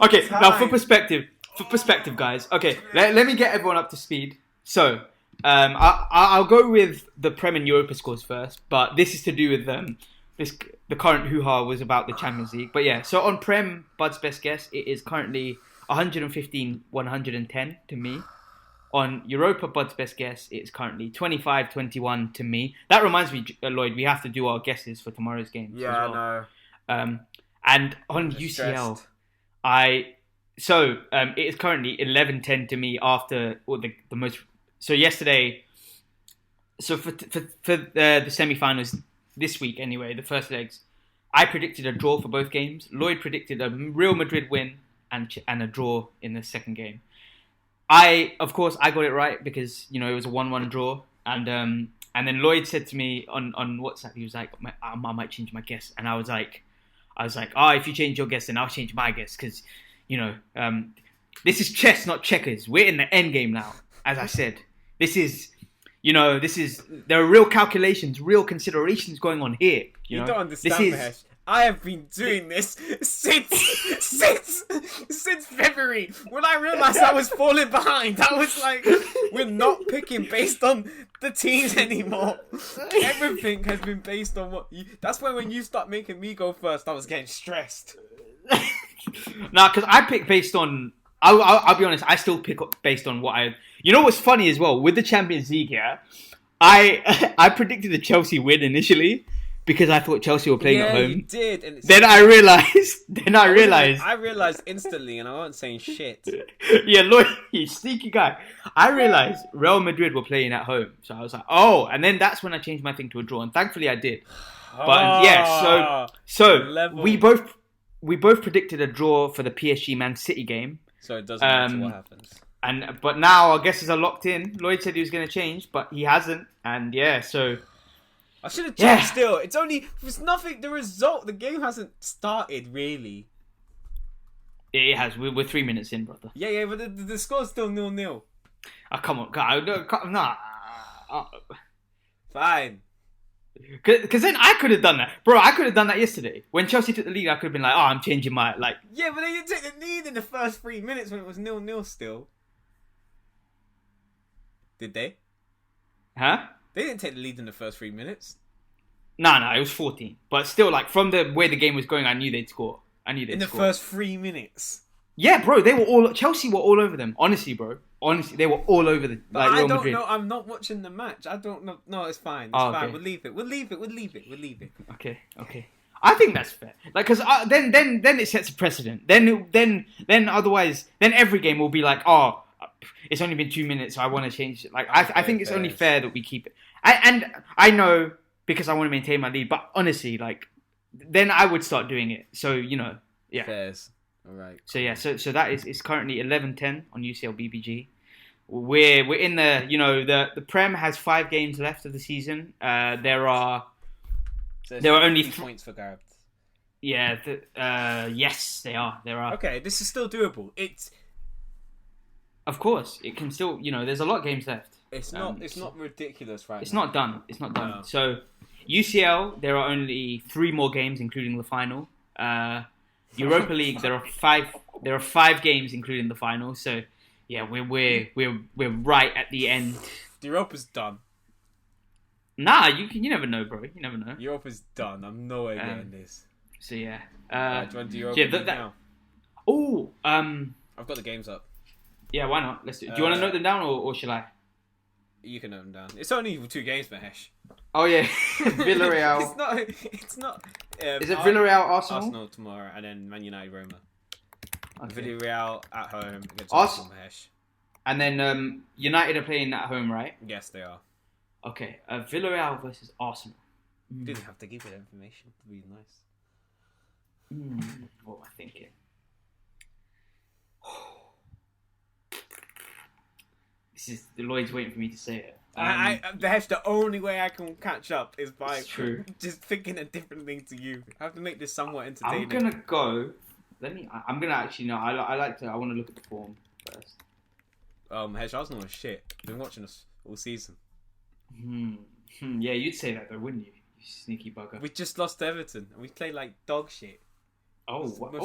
Okay, tired. now for perspective, guys. Okay, let me get everyone up to speed. So, I'll go with the Prem and Europa scores first, but this is to do with the current hoo-ha was about the Champions League. But yeah, so on Prem, Bud's best guess, it is currently 115-110 to me. On Europa, Bud's best guess, it's currently 25-21 to me. That reminds me, Lloyd, we have to do our guesses for tomorrow's game. Yeah, as well. I know. And on UCL, it is currently 11-10 to me after the most... So yesterday, So for the semi-finals this week, anyway, the first legs, I predicted a draw for both games. Lloyd predicted a Real Madrid win and a draw in the second game. Of course, I got it right because it was a 1-1 draw, and then Lloyd said to me on WhatsApp, he was like, I might change my guess, and I was like, if you change your guess, then I'll change my guess because this is chess, not checkers. We're in the end game now, as I said. This is. There are real calculations, real considerations going on here. You don't understand, Mahesh. I have been doing this since February. When I realised I was falling behind, I was like, we're not picking based on the teams anymore. Everything has been based on what you... That's when you start making me go first, I was getting stressed. Nah, because I pick based on... I'll be honest, I still pick up based on what I... You know what's funny as well? With the Champions League here, I predicted a Chelsea win initially because I thought Chelsea were playing at home. Yeah, you did. And then I realised... I realised instantly and I wasn't saying shit. Yeah, look, you sneaky guy. I realised Real Madrid were playing at home. So I was like, oh, and then that's when I changed my thing to a draw. And thankfully I did. But so we both predicted a draw for the PSG Man City game. So it doesn't matter what happens. But now our guesses are locked in. Lloyd said he was going to change, but he hasn't. And yeah, so... I should have checked still. It's nothing, the game hasn't started really. It has. We're 3 minutes in, brother. Yeah, but the score's still 0-0. Oh, come on. Nah. Fine. Because then I could have done that. Bro, I could have done that yesterday. When Chelsea took the lead, I could have been like, I'm changing my... Yeah, but they didn't take the lead in the first 3 minutes when it was 0-0 still. Did they? Huh? They didn't take the lead in the first 3 minutes. No, it was 14. But still, from the way the game was going, I knew they'd score. In the first 3 minutes. Yeah, bro, Chelsea were all over them. Honestly, bro. Honestly, they were all over the Real Madrid. I don't know. I'm not watching the match. I don't know. No, it's fine. It's fine. Okay. We'll leave it. Okay. I think that's fair. Because then it sets a precedent. Then otherwise, then every game will be like, it's only been 2 minutes, so I want to change it. I think it's only fair that we keep it. And I know because I want to maintain my lead, but honestly, then I would start doing it. So yeah. Fairs. All right. So yeah, so that is currently 11-10 on UCL BBG. We're in the Prem has 5 games left of the season. There are only 3 points for Gareth. Yeah. Yes, there are. Okay, this is still doable. Of course, it can still. There's a lot of games left. It's not ridiculous, right? It's not done. No. So UCL, there are only 3 more games, including the final. Europa League, there are 5 games, including the final. So yeah, we're right at the end. Europa's done. Nah, you never know, bro. You never know. Europa's done. I'm nowhere getting this. So yeah. Do you want to do Europa now? Oh, I've got the games up. Yeah, why not? Let's do. Do you want to note them down or shall I? You can note them down. It's only 2 games, Mahesh. Oh yeah, Villarreal. It's not. Is it Villarreal Arsenal? Arsenal tomorrow, and then Man United Roma. Okay. Villarreal at home against Arsenal, Mahesh. And then United are playing at home, right? Yes, they are. Okay, Villarreal versus Arsenal. Didn't have to give you that information. It'd be nice. What am I thinking? This is Lloyd's waiting for me to say it. The only way I can catch up is by just thinking a different thing to you. I have to make this somewhat entertaining. I'm gonna go. I'm gonna actually no. I want to look at the form first. Mahesh, Arsenal is shit. I've been watching us all season. Yeah, you'd say that though, wouldn't you? You sneaky bugger. We just lost to Everton and we played like dog shit.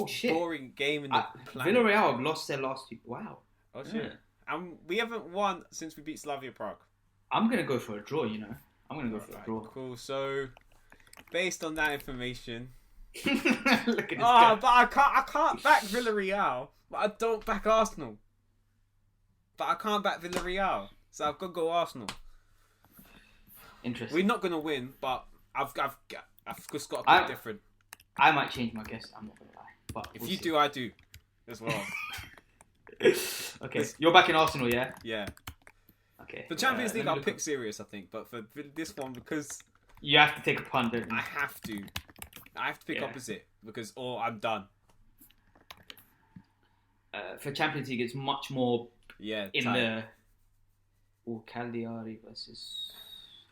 Shit! Boring game in the planet. Villarreal have lost their last 2. Wow. Oh shit! And we haven't won since we beat Slavia Prague. I'm gonna go for a draw. I'm gonna go for a draw. Cool. So, based on that information, look at this guy. But I can't back Villarreal. But I don't back Arsenal. But I can't back Villarreal, so I've got to go Arsenal. Interesting. We're not gonna win, but I've just got to be different. I might change my guess. I'm not gonna lie. But if you do, I do as well. Okay, you're back in Arsenal, yeah? Yeah. Okay. For Champions League, I'll pick Sirius, I think. But for this one, because you have to take a punt, don't you? I have to pick opposite or I'm done. For Champions League, it's much more in tight. the Cagliari versus.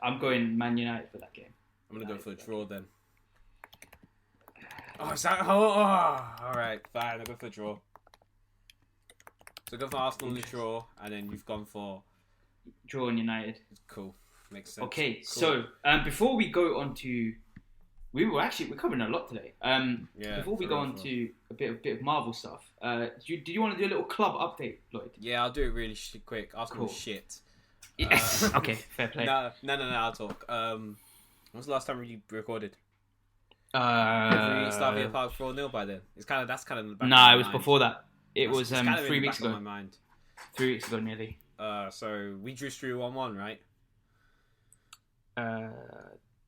I'm going Man United for that game. I'm gonna go for a draw then. Oh, is that? All right, fine. I'll go for a draw. So go for Arsenal in the draw, and then you've gone for draw and United. Cool, makes sense. Okay, cool. So before we go on to, we're covering a lot today. Before we go on to a bit of Marvel stuff, do you want to do a little club update, Lloyd? Yeah, I'll do it really quick. Arsenal shit. Yes. Okay, fair play. No, I'll talk. When was the last time we recorded? Slavia Park 4-0 by then. That's kind of in the back. Nah, it was before that. It was 3 weeks ago. My mind. 3 weeks ago, nearly. So we drew through 1-1, right?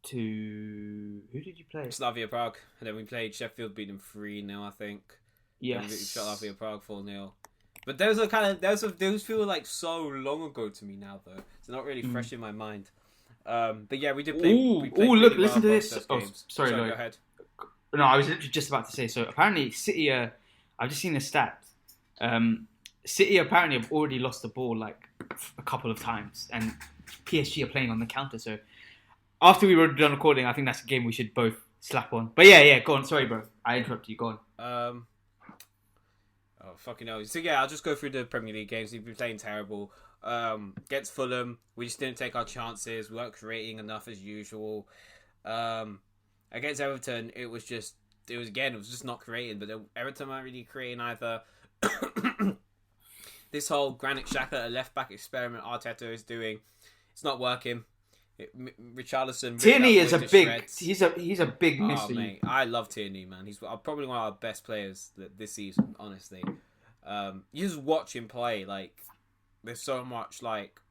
To who did you play? Slavia Prague, and then we played Sheffield, beat them 3-0, I think. Yes. Slavia Prague 4-0. But those feel like so long ago to me now, though. It's not really fresh in my mind. But yeah, we did play. Look! Listen to this. Oh, sorry, go ahead. No, I was literally just about to say. So apparently, City. I've just seen the stat. City apparently have already lost the ball like a couple of times, and PSG are playing on the counter. So after we were done recording, I think that's a game we should both slap on. But yeah, go on. Sorry, bro, I interrupted you. Go on. Oh fucking hell! So yeah, I'll just go through the Premier League games. We've been playing terrible. Against Fulham, we just didn't take our chances. We weren't creating enough as usual. Against Everton, it was just not creating. But Everton weren't really creating either. This whole Granit Xhaka at left back experiment Arteta is doing, it's not working. Richarlison. Tierney is he's a big miss. Oh mate, I love Tierney, man. He's probably one of our best players this season, honestly. You just watch him play, like there's so much like,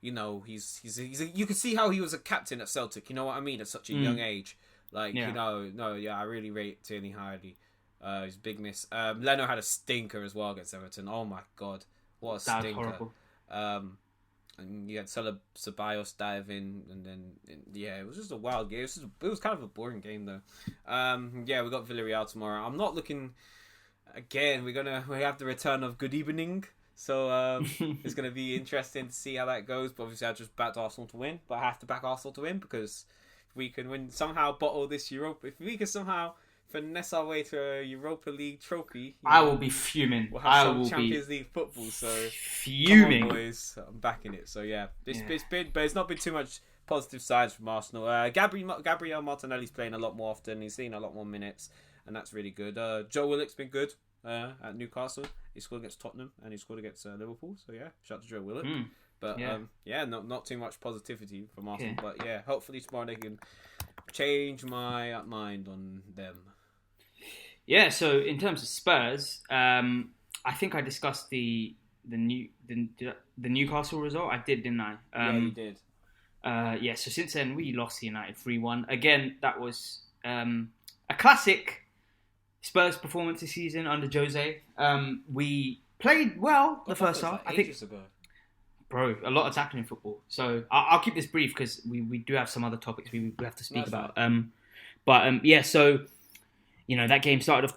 you know, you can see how he was a captain at Celtic. You know what I mean? At such a young age, like I really rate Tierney highly. He's a big miss. Leno had a stinker as well against Everton. Oh my god, what a stinker! That was horrible. And you had Ceballos dive in, and then it was just a wild game. It was kind of a boring game though. We got Villarreal tomorrow. I'm not looking. Again, we have the return of Good Evening, so it's gonna be interesting to see how that goes. But obviously, I just backed Arsenal to win, but I have to back Arsenal to win because if we can bottle this Europa, if we can somehow finesse our way to a Europa League trophy, I will be fuming. We'll have some Champions League football. So fuming, come on, boys. I'm backing it. So yeah, it's not been too much positive signs from Arsenal. Gabriel Martinelli's playing a lot more often. He's seen a lot more minutes, and that's really good. Joe Willock's been good at Newcastle. He scored against Tottenham and he scored against Liverpool. So yeah, shout out to Joe Willock. But not too much positivity from Arsenal. But yeah, hopefully tomorrow they can change my mind on them. Yeah, so in terms of Spurs, I think I discussed the Newcastle result. I did, didn't I? Yeah, you did. So since then, we lost to United 3-1. Again, that was a classic Spurs performance this season under Jose. We played well the first half. I think, bro, a lot of tackling in football. So I'll keep this brief because we do have some other topics we have to speak about. So... You know, that game started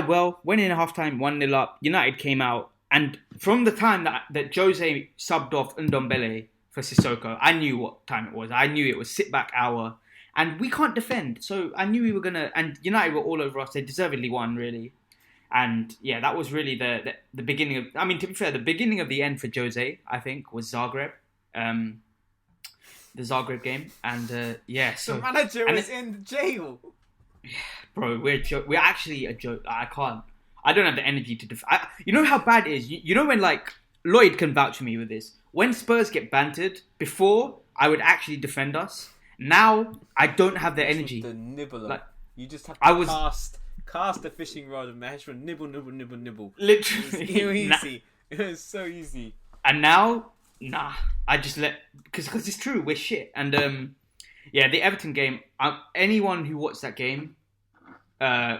well, went in at halftime, 1-0 up. United came out, and from the time that Jose subbed off Ndombele for Sissoko, I knew what time it was. I knew it was sit-back hour, and we can't defend. So I knew we were going to... And United were all over us. They deservedly won, really. And, yeah, that was really the beginning of... I mean, to be fair, the beginning of the end for Jose, I think, was Zagreb. The Zagreb game. And, so... The manager was in jail. Bro, we're actually a joke. I don't have the energy to defend. You know how bad it is? You know when, like, Lloyd can vouch for me with this. When Spurs get bantered, before, I would actually defend us. Now, I don't have the energy. The nibbler. Like, you just have to cast the fishing rod and mash for nibble. Literally. It was easy. It was so easy. And now, I just because it's true, we're shit. And, the Everton game, anyone who watched that game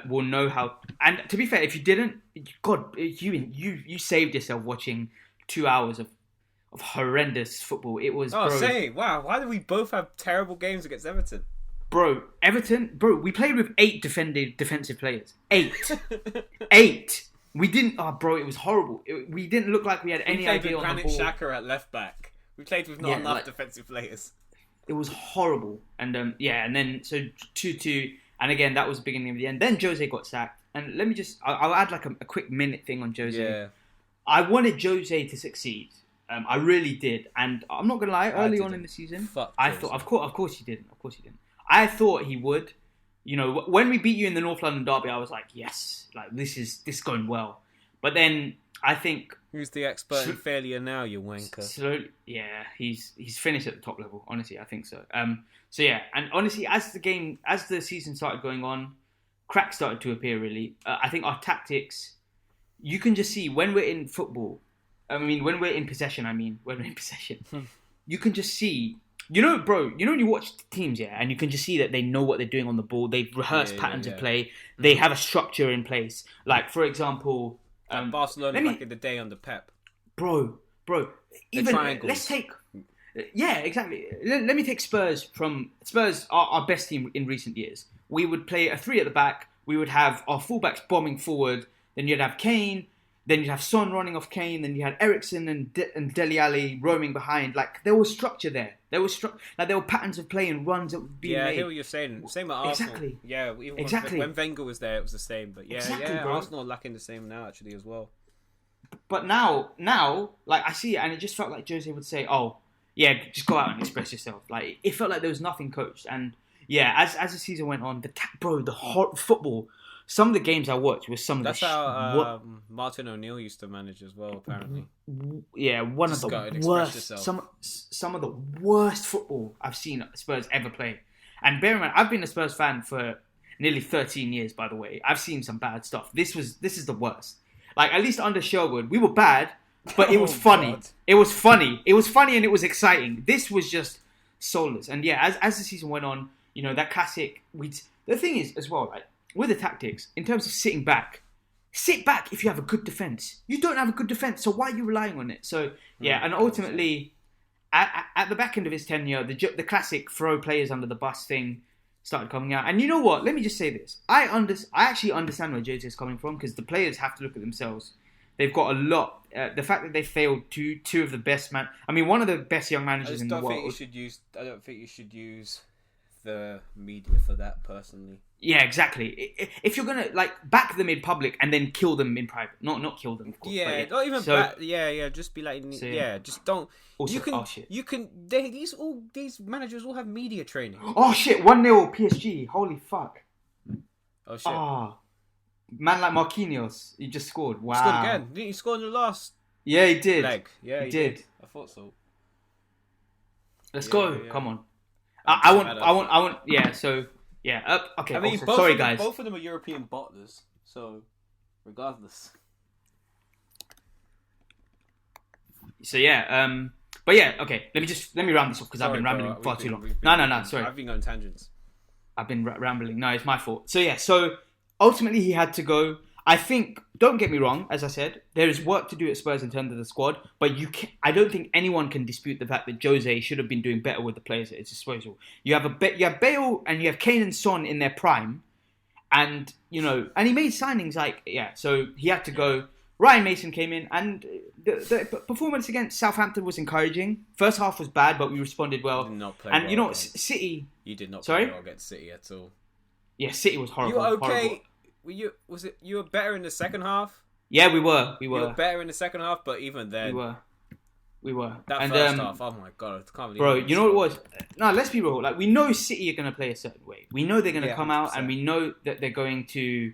will know how... And to be fair, if you didn't, God, you saved yourself watching 2 hours of horrendous football. It was, Oh, bro. same. Wow, why did we both have terrible games against Everton? Bro, Everton, bro, we played with 8 defensive players. 8. 8. We didn't, bro, it was horrible. We didn't look like we had any idea on the ball. Granit Xhaka at left back. We played with not enough defensive players. It was horrible. And and then, so 2-2. And again, that was the beginning of the end. Then Jose got sacked. And let me I'll add like a quick minute thing on Jose. Yeah. I wanted Jose to succeed. I really did. And I'm not going to lie, early on in the season, I thought, of course he didn't. Of course he didn't. I thought he would. You know, when we beat you in the North London derby, I was like, yes, like this is going well. But then I think who's the expert in failure now, you wanker? Slowly, yeah, he's finished at the top level. Honestly, I think so. So yeah, and honestly, as the season started going on, cracks started to appear. Really, I think our tactics, you can just see when we're in football. I mean, when we're in possession. You can just see. You know, bro, when you watch teams, yeah, and you can just see that they know what they're doing on the ball. They've rehearsed patterns of play. They have a structure in place. Like, for example... Barcelona back in the day under Pep. Bro. Even, let's take... Yeah, exactly. Let me take Spurs from... Spurs are our best team in recent years. We would play a 3 at the back. We would have our fullbacks bombing forward. Then you'd have Kane... Then you'd have Son running off Kane. Then you had Eriksen and Dele Alli roaming behind. Like, there was structure there. There were patterns of play and runs that would be made. I hear what you're saying. Same at Arsenal. Exactly. Yeah, when Wenger was there, it was the same. But Arsenal are lacking the same now, actually, as well. But now, like, I see it, and it just felt like Jose would say, oh, yeah, just go out and express yourself. Like, it felt like there was nothing coached. And, yeah, as the season went on, the hot football... Some of the games I watched were some of That's how Martin O'Neill used to manage as well, apparently. Yeah, one of the worst. Some of the worst football I've seen Spurs ever play. And bear in mind, I've been a Spurs fan for nearly 13 years, by the way. I've seen some bad stuff. This is the worst. Like, at least under Sherwood, we were bad, but it was funny. God. It was funny. It was funny and it was exciting. This was just soulless. And yeah, as the season went on, you know, that classic... The thing is, as well, like, with the tactics, in terms of sitting back, sit back if you have a good defence. You don't have a good defence, so why are you relying on it? So, yeah, and ultimately, at the back end of his tenure, the classic throw players under the bus thing started coming out. And you know what? Let me just say this. I actually understand where Jose is coming from, because the players have to look at themselves. They've got a lot. The fact that they failed two of the best one of the best young managers in the world. I don't think you should use the media for that, personally. Yeah, exactly. If you're gonna back them in public and then kill them in private, not kill them, of course. Yeah, not even. Just be like, just don't. Also, These managers all have media training. Oh shit! 1-0 PSG. Holy fuck! Oh shit! Man like Marquinhos, he just scored. Wow! He scored again. Didn't he score in the last? Yeah, he did. Leg. Yeah, he did. I thought so. Let's go! Yeah. Come on. I want. Yeah. So. Yeah. Okay. I mean, sorry, guys. Both of them are European bottlers, so regardless. So yeah. But yeah. Okay. Let me round this off because I've been rambling far too long. No. Sorry. I've been going tangents. I've been rambling. No, it's my fault. So yeah. So ultimately, he had to go. I think. Don't get me wrong. As I said, there is work to do at Spurs in terms of the squad, but I don't think anyone can dispute the fact that Jose should have been doing better with the players at his disposal. You have Bale and you have Kane and Son in their prime, and you know, and he made signings so he had to go. Ryan Mason came in, and the performance against Southampton was encouraging. First half was bad, but we responded well. You did not play well, you know, City. You did not play well against City at all. Yeah, City was horrible. You were okay. Horrible. You were better in the second half? Yeah, we were. You were better in the second half, but even then... We were. That first half, oh my God, I can't believe it. Bro, you know what it was? No, let's be real. Like, we know City are going to play a certain way. We know they're going to come 100%. Out, and we know that they're going to...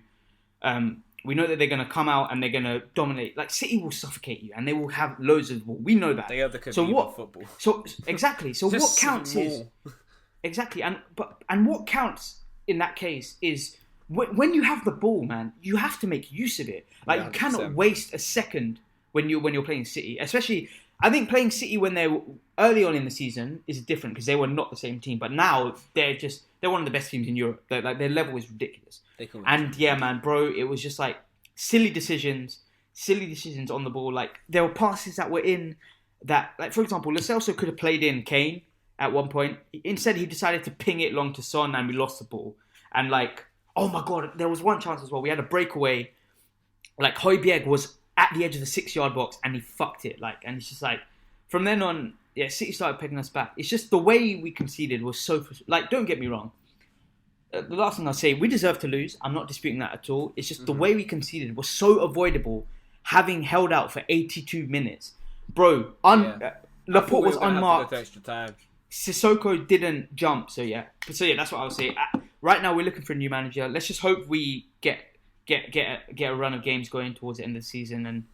we know that they're going to come out and they're going to dominate. Like, City will suffocate you, and they will have loads of ball. We know that. They are the Khabib of football. So, exactly. So what counts is... Exactly. And what counts in that case is... When you have the ball, man, you have to make use of it. Like, you cannot waste a second when you're playing City. Especially, I think playing City when they're early on in the season is different because they were not the same team. But now they're one of the best teams in Europe. Their level is ridiculous. And yeah, man, bro, it was just like silly decisions on the ball. Like, there were passes that were in, that, like for example, Lo Celso could have played in Kane at one point. Instead, he decided to ping it long to Son, and we lost the ball. And like, oh my god, there was one chance as well. We had a breakaway. Like Højbjerg was at the edge of the 6-yard box, and he fucked it. Like, and it's just like, from then on, yeah, City started picking us back. It's just the way we conceded was so like. Don't get me wrong. The last thing I'll say, we deserve to lose. I'm not disputing that at all. It's just the way we conceded was so avoidable, having held out for 82 minutes. Bro, Laporte was unmarked. Extra time. Sissoko didn't jump, so yeah. That's what I would say. Right now, we're looking for a new manager. Let's just hope we get a run of games going towards the end of the season. And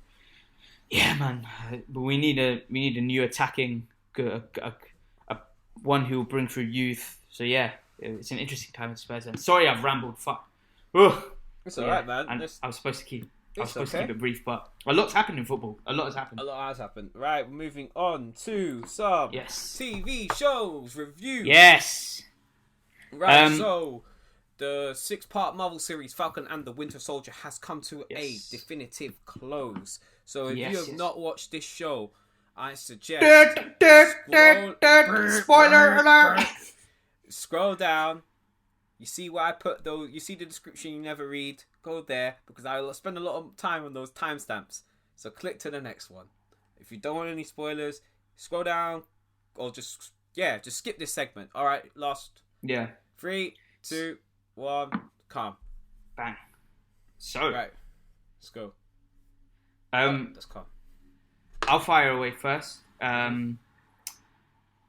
yeah, man, but we need a new attacking, one who will bring through youth. So yeah. It's an interesting time at Spurs. And sorry, I've rambled. Fuck. Ugh. It's alright, man. And I was supposed to keep it brief, but a lot's happened in football. A lot has happened. Right, moving on to some TV shows review. Yes. Right, so the 6-part Marvel series Falcon and the Winter Soldier has come to a definitive close. So if you have not watched this show, I suggest spoiler alert. Scroll down. You see where I put those. You see the description you never read. Go there because I will spend a lot of time on those timestamps. So click to the next one. If you don't want any spoilers, scroll down or just skip this segment. All right, last. Yeah. 3, 2, 1, come. Bang. So. Right. Let's go. Let's come. I'll fire away first.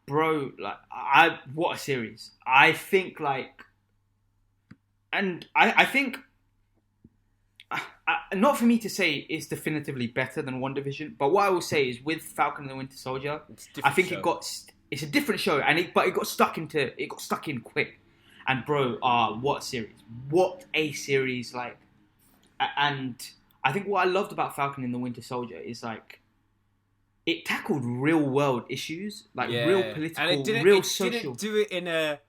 Bro, like what a series! I think I think not for me to say it's definitively better than WandaVision, but what I will say is with Falcon and the Winter Soldier, I think it's a different show, but it got stuck in quick. And bro, what a series! Like, and I think what I loved about Falcon and the Winter Soldier is like, it tackled real world issues, like real political, real social. It didn't do it in a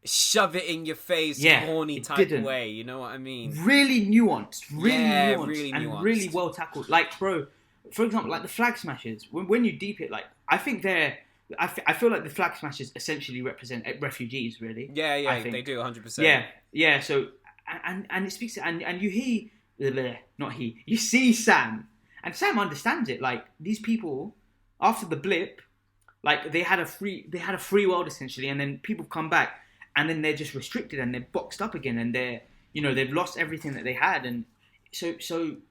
shove it in your face, horny type of way. You know what I mean? Really nuanced, really well tackled. Like, bro, for example, like the Flag Smashers. When you deep it, like I think I feel like the Flag Smashers essentially represent refugees. Really. Yeah, they do 100%. Yeah. So and it speaks to, and you you see Sam. And Sam understands it. Like, these people, after the blip, like they had a free world essentially, and then people come back, and then they're just restricted and they're boxed up again, and they've lost everything that they had, and so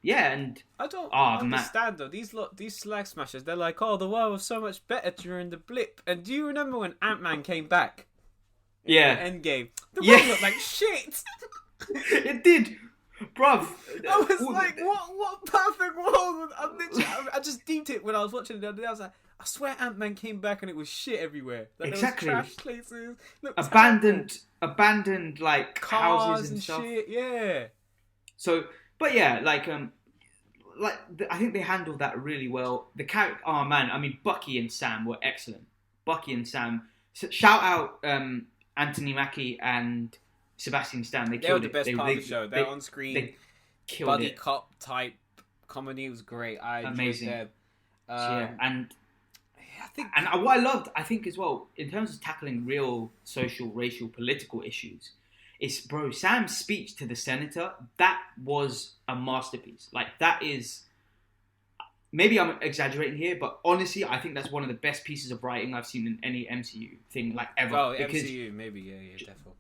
yeah. And I don't understand though. These Flag Smashers, they're like, oh, the world was so much better during the blip. And do you remember when Ant-Man came back? Yeah. Endgame. The world looked like shit. It did. Bruv, I was like, what perfect world? I just deeped it when I was watching it the other day. I was like, I swear Ant-Man came back and it was shit everywhere. Like, exactly. There was trash places. Abandoned like cars houses and stuff. Shit, yeah. So, but yeah, I think they handled that really well. The character, oh man, I mean, Bucky and Sam were excellent. Shout out Anthony Mackie and Sebastian Stan. They killed it. They were the best part of the show. They're on screen. They killed buddy it. Cop type comedy was great. I enjoyed them. What I loved, I think as well, in terms of tackling real social, racial, political issues, is bro, Sam's speech to the senator. That was a masterpiece. Like, that is. Maybe I'm exaggerating here, but honestly, I think that's one of the best pieces of writing I've seen in any MCU thing like ever. Oh, MCU, maybe, yeah, definitely.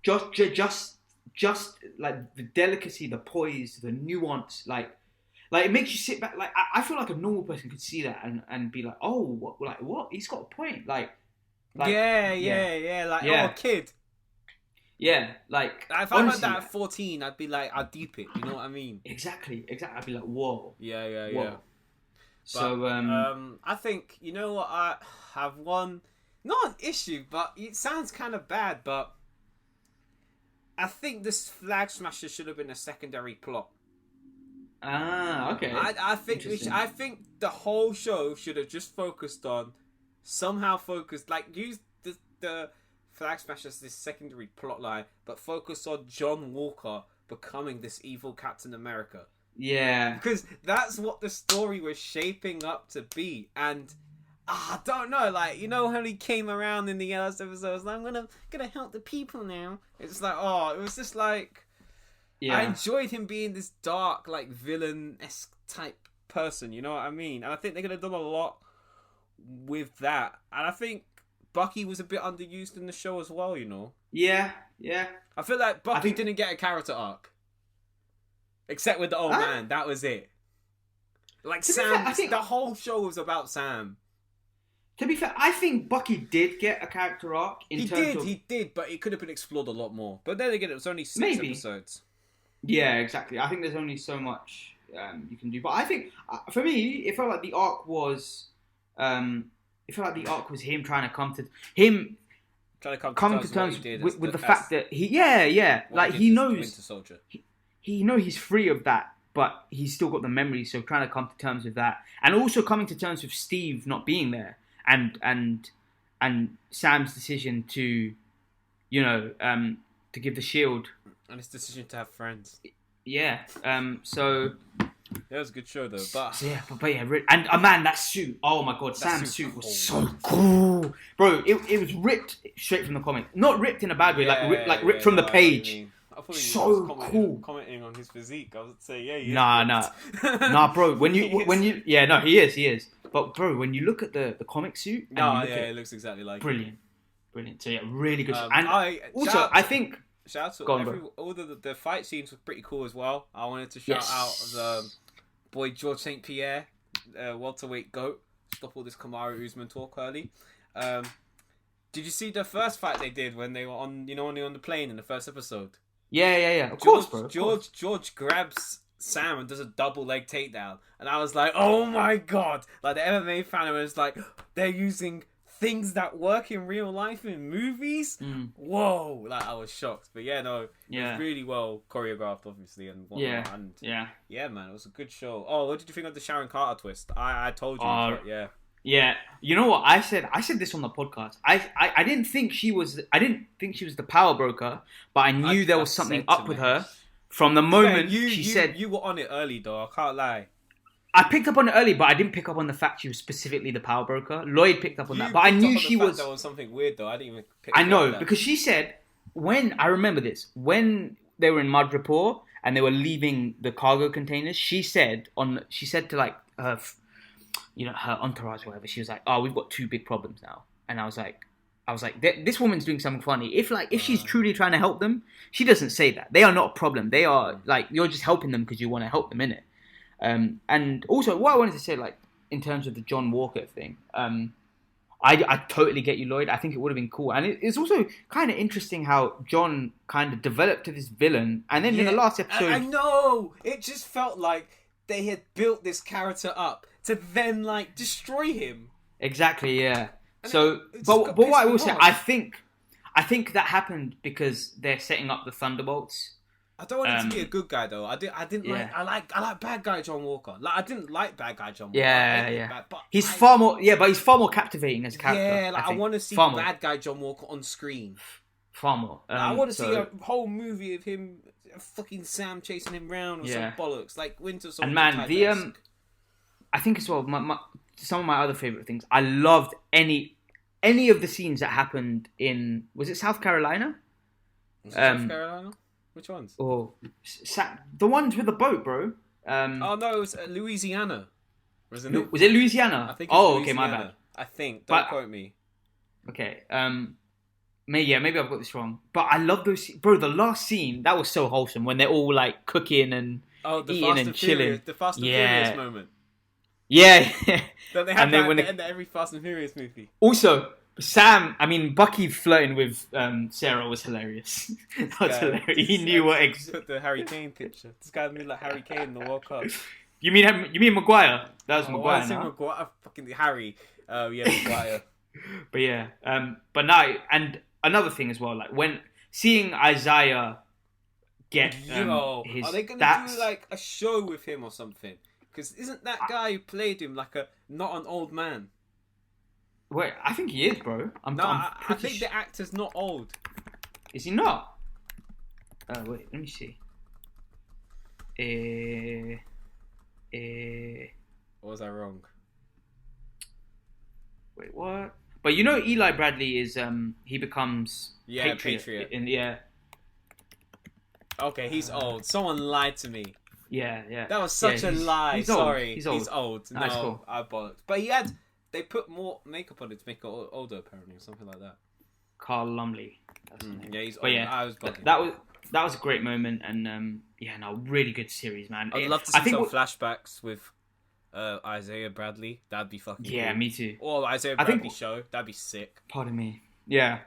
Just like the delicacy, the poise, the nuance, like it makes you sit back. Like, I feel like a normal person could see that and be like, oh, what? He's got a point. Like yeah, like, oh, a kid. Yeah, like if I heard that at 14, I'd be like, I'd deep it. You know what I mean? Exactly. I'd be like, whoa. Yeah. So, I think, you know what, I have one, not an issue, but it sounds kind of bad, but I think this Flag Smasher should have been a secondary plot. Ah, okay. I think the whole show should have just used the Flag Smasher as this secondary plot line, but focus on John Walker becoming this evil Captain America. Yeah. Because that's what the story was shaping up to be. And I don't know, like, you know how he came around in the last episodes, like, I'm gonna help the people now. It's like, oh, it was just like, I enjoyed him being this dark, like, villain-esque type person, you know what I mean? And I think they could have done a lot with that. And I think Bucky was a bit underused in the show as well, you know? Yeah. I feel like Bucky didn't get a character arc. Except with the old man, that was it. Like, Sam, I think the whole show was about Sam. To be fair, I think Bucky did get a character arc. He did, but it could have been explored a lot more. But then again, it was only 6 episodes. Yeah, exactly. I think there's only so much you can do. But I think, for me, it felt like the arc was... it felt like the arc was him trying to come to terms with the fact that he... Yeah. Like, he knows... Winter Soldier. He knows he's free of that, but he's still got the memories, so trying to come to terms with that. And also coming to terms with Steve not being there. And Sam's decision to, to give the shield, and his decision to have friends. Yeah. So that was a good show though. But and man, that suit. Oh my god, Sam's suit was so cool, bro. It was ripped straight from the comic. Not ripped in a bad way, ripped from the page. I thought so cool. Commenting on his physique. I would say, he is. Nah, bro. He is. But bro, when you look at the comic suit, it looks exactly like brilliant. So yeah, really good. I think shout out to all the fight scenes were pretty cool as well. I wanted to shout out the boy George St. Pierre, welterweight goat. Stop all this Kamaru Usman talk early. Did you see the first fight they did when they were on the plane in the first episode? Yeah. Of course, bro. George grabs Sam and does a double leg takedown, and I was like, oh my god, like the MMA fan was like, they're using things that work in real life in movies. Whoa, like I was shocked. But it was really well choreographed, obviously, and whatnot. Man, it was a good show. Oh, what did you think of the Sharon Carter twist? I told you, but yeah. You know what I said this on the podcast. I didn't think she was the power broker, but I knew there was something up with her. From the moment she said... You were on it early, though. I can't lie. I picked up on it early, but I didn't pick up on the fact she was specifically the power broker. Lloyd picked up on that, but I knew she was... There was something weird, though. I didn't even pick up on that. I know, because she said... I remember this. When they were in Madripoor and they were leaving the cargo containers, she said to, like, her entourage or whatever, she was like, oh, we've got 2 big problems now. And I was like, this woman's doing something funny. If she's truly trying to help them, she doesn't say that. They are not a problem. They are like, you're just helping them because you want to help them, innit? And also, what I wanted to say, like, in terms of the John Walker thing, I totally get you, Lloyd. I think it would have been cool. And it's also kind of interesting how John kind of developed to this villain. And then in the last episode... I know! It just felt like they had built this character up to then, like, destroy him. Exactly, yeah. So, but what I will say, I think that happened because they're setting up the Thunderbolts. I don't want him to be a good guy though. I like bad guy John Walker. Like I didn't like bad guy John Walker. Yeah. He's far more captivating as a character. Yeah, I want to see bad guy John Walker on screen. Far more. I want to see a whole movie of him, fucking Sam chasing him around or some bollocks like Winter Soldier. And man, I think as well, some of my other favourite things. I loved any of the scenes that happened in... Was it South Carolina? Was it South Carolina? Which ones? Oh, the ones with the boat, bro. Oh no, it was Louisiana. Was it Louisiana? I think it was Louisiana. Okay, my bad. I think. Don't quote me. Okay. Maybe I've got this wrong. But I love those... Bro, the last scene, that was so wholesome when they're all like cooking and eating and chilling. The Fast and Furious moment. Yeah. That they have at the end of every Fast and Furious movie. Also, Bucky flirting with Sarah was hilarious. That was hilarious. He knew what... Put the Harry Kane picture. This guy made like Harry Kane in the World Cup. You mean Maguire? That was Maguire. Maguire. Fucking Harry. Maguire. But yeah. But now, and another thing as well, like when seeing Isaiah get are they gonna do like a show with him or something? Because isn't that guy who played him like not an old man? Wait, I think he is, bro. I think the actor's not old. Is he not? Wait, let me see. Or was I wrong? Wait, what? But you know, Eli Bradley is he becomes Patriot. Yeah. Okay, he's old. Someone lied to me. Yeah. That was such a lie. He's Sorry, old. he's old. No, That's cool. I bollocks. But they put more makeup on it to make it older, apparently, or something like that. Carl Lumley. That's his name. Yeah, he's old. But yeah, I was bugging. that was a great moment, and really good series, man. I'd love to see some flashbacks with Isaiah Bradley. That'd be fucking cool. Me too. Or Isaiah Bradley show. That'd be sick. Pardon me. Yeah.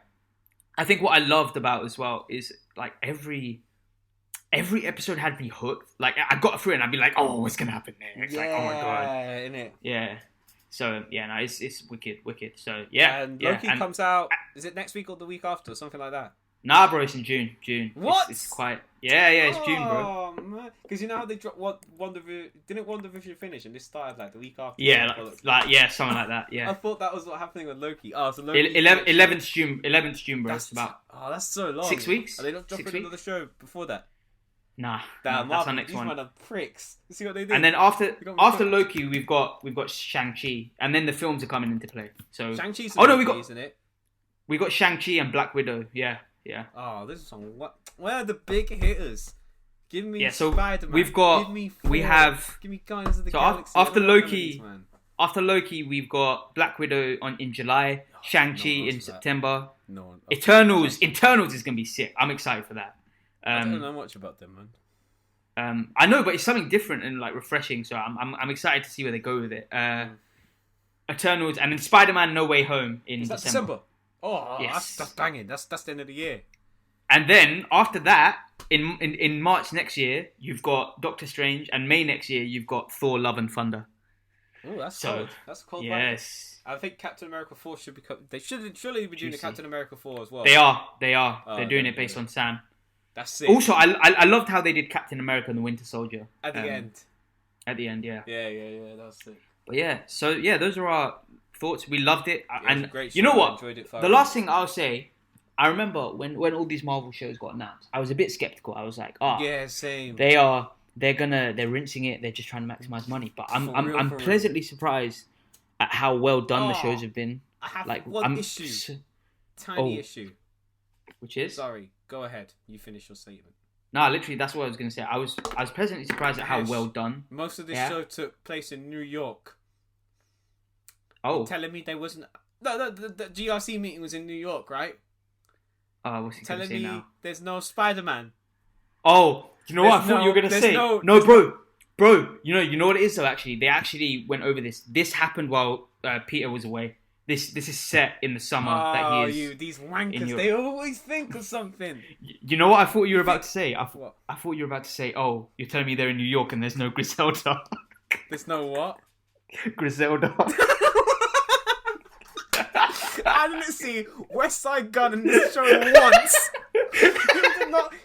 I think what I loved about as well is like every episode had me hooked. Like I got through it and I'd be like, oh, what's gonna happen next? Like, oh my god. Innit? Yeah. So no, it's wicked. So yeah. And Loki comes out. Is it next week or the week after, or something like that? Nah, bro, it's in June. What? It's quite. Yeah, it's June, bro. Oh man, because you know how they dropped WandaVision? Didn't WandaVision finish and this started like the week after? Yeah, something like that. Yeah. I thought that was what happening with Loki. Oh, so Loki. 11th June, bro. That's about. Oh, that's so long. 6 weeks. Are they not dropping another show before that? Nah, Damn, that's our next these one. men are pricks. You see what they did? And then after Loki, we've got Shang-Chi, and then the films are coming into play. So Shang-Chi's isn't it? We got Shang-Chi and Black Widow. Yeah. Oh, this is on what? Where are the big hitters? Give me Spider-Man. We have Guardians of the so Galaxy. After Loki, we've got Black Widow in July, Shang-Chi in September. Eternals is gonna be sick. I'm excited for that. I don't know much about them, man. I know, but it's something different and like refreshing. So I'm excited to see where they go with it. Eternals and then Spider-Man: No Way Home in December. Oh, yes. that's banging. That's the end of the year. And then after that, in March next year, you've got Doctor Strange, and May next year you've got Thor: Love and Thunder. Oh, that's cold. That's a cold. Yes. I think Captain America 4 should be. They should surely be doing a Captain America 4 as well. They are. They're doing it based on Sam. That's it. Also, I loved how they did Captain America and the Winter Soldier at the end. At the end, yeah. Yeah. That was sick. But yeah, so yeah, those are our thoughts. We loved it, and great you know what? The last thing I'll say, I remember when all these Marvel shows got announced, I was a bit skeptical. I was like, yeah, same. They're rinsing it. They're just trying to maximize money. But I'm pleasantly surprised at how well done the shows have been. I have one issue, tiny issue, which is sorry. Go ahead. You finish your statement. No, literally, that's what I was going to say. I was pleasantly surprised at how well done. Most of this show took place in New York. Oh. You're telling me there wasn't... No, the GRC meeting was in New York, right? Oh, what's he going to say now? Telling me there's no Spider-Man. Oh, you know what I thought you were going to say? Bro, you know what it is though, actually? They actually went over this. This happened while Peter was away. This is set in the summer that he is. These wankers, they always think of something. You know what I thought you were about to say? I thought you were about to say, oh, you're telling me they're in New York and there's no Griselda. There's no what? Griselda. I didn't see West Side Gun in this show once.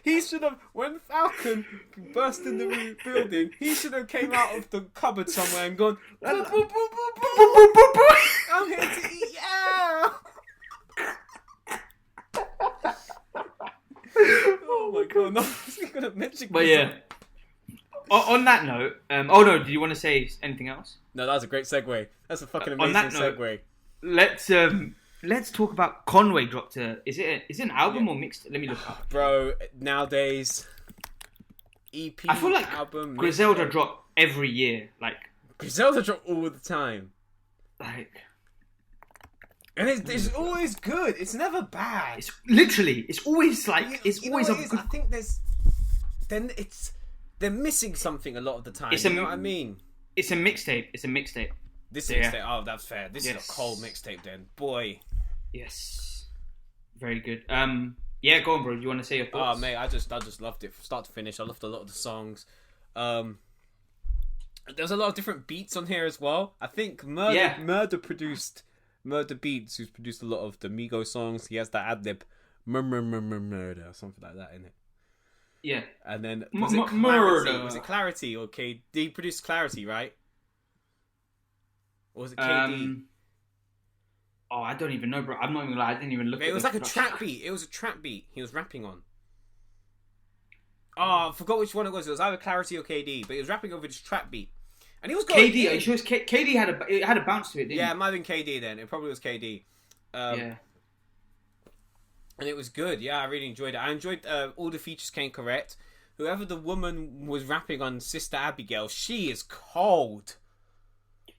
He should have, when Falcon burst in the building, he should have came out of the cupboard somewhere and gone, boo, boo, boo, boo, boo. I'm here to eat, yeah. Oh my god, no, I was going to mention. But yeah, on that note, do you want to say anything else? No, that was a great segue. That's a fucking amazing segue. Let's talk about Conway dropped is it an album or mixed? Let me look up. Bro, nowadays EP I feel like album Griselda drop every year. Like Griselda drop all the time. Like and it's always good. It's never bad. It's always like always I think they're missing something a lot of the time. You know what I mean? It's a mixtape. This mixtape, oh, that's fair. This is a cold mixtape then. Boy. Yes. Very good. Yeah, go on, bro. Do you want to say your thoughts? Oh, mate, I just loved it from start to finish. I loved a lot of the songs. There's a lot of different beats on here as well. I think Murder Beats, who's produced a lot of the Migos songs. He has that ad-lib, murder, or something like that in it. Yeah. And then, Murder. Was it Clarity or KD? He produced Clarity, right? Or was it KD? I don't even know, bro. I'm not even gonna lie. I didn't even look at it. It was like a trap beat. It was a trap beat he was rapping on. Oh, I forgot which one it was. It was either Clarity or KD, but he was rapping over this trap beat. And he was going KD. in. It was KD had a bounce to it. Didn't Yeah, it it might have been KD then. It probably was KD. Yeah. And it was good. Yeah, I really enjoyed it. I enjoyed all the features came correct. Whoever the woman was rapping on, Sister Abigail, she is cold.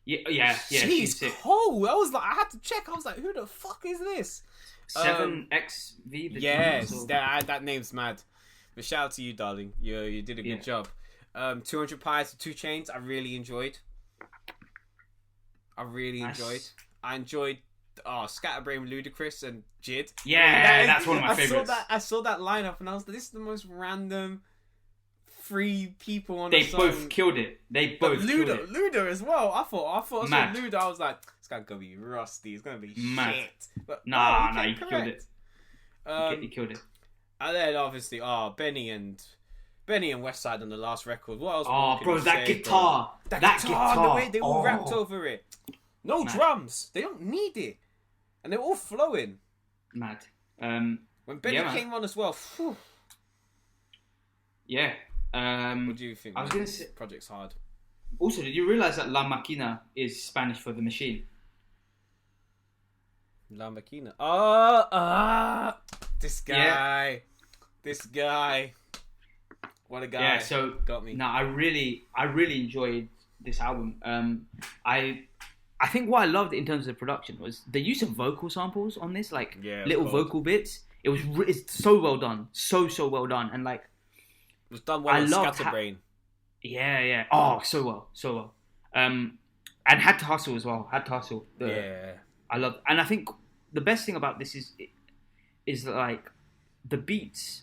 Yeah. She's cold. I had to check. I was like, who the fuck is this? 7XV. Yes, that name's mad. But shout out to you, darling. You did a good job. 200 Pies, 2 Chainz. I really enjoyed. I enjoyed Scatterbrain, Ludacris, and Jid. Yeah, that's one of my favorites. I saw that lineup and I was like, this is the most random 3 people on the song. They both killed it. Killed it. Luda as well. I thought I saw Mad. Luda. I was like, it's gonna be rusty. It's gonna be Mad. shit. But Nah, you killed it. You killed it. And then obviously, Benny and Westside on the last record. What else? Oh, bro, that guitar. The way they all rapped over it. No drums. They don't need it. And they're all flowing. Mad. When Benny came on as well. Whew. Yeah. What do you think? I was going to say... Project's hard. Also, did you realise that La Maquina is Spanish for the machine? La Maquina. This guy. Yeah. This guy. What a guy. Yeah, so... Got me. No, I really enjoyed this album. I think what I loved in terms of the production was the use of vocal samples on this, like little vocal bits. It's so well done, so well done, and like it was done well on Scatterbrain. Yeah. Oh, so well. And Had to Hustle as well. Had to Hustle. I love, and I think the best thing about this is that, like, the beats,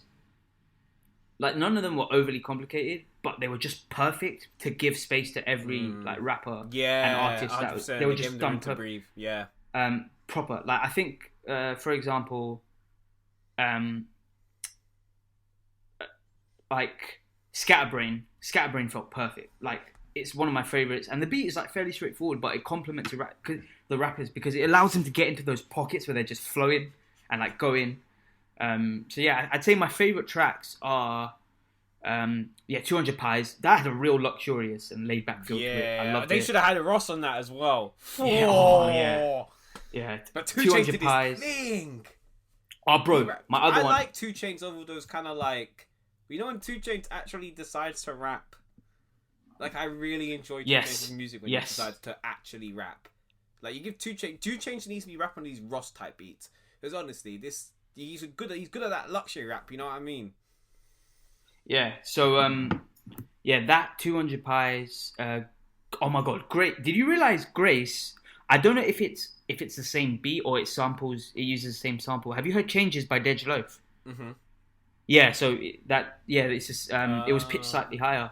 like, none of them were overly complicated, but they were just perfect to give space to every like rapper and artist. They were just done to breathe. Yeah. Proper. Like, I think, for example, like Scatterbrain felt perfect. Like, it's one of my favorites, and the beat is like fairly straightforward, but it complements the rappers because it allows them to get into those pockets where they're just flowing and like going. So yeah, I'd say my favorite tracks are 200 Pies. That had a real luxurious and laid back feel to it. I loved they it. should have had a Ross on that as well. Yeah. But 2 Chainz did his thing. Oh, bro, my other one. I like 2 Chainz over those kind of like, you know, when 2 Chainz actually decides to rap. Like, I really enjoy 2 Chainz' music when he decides to actually rap. Like, you give 2 Chainz needs to be rapping on these Ross type beats. Because honestly, he's good at that luxury rap. You know what I mean? Yeah. So that 200 Pies. Oh my god, great! Did you realize Grace? I don't know if it's the same beat or it uses the same sample. Have you heard Changes by Dej Loaf? Mm-hmm. Yeah. So it's just it was pitched slightly higher.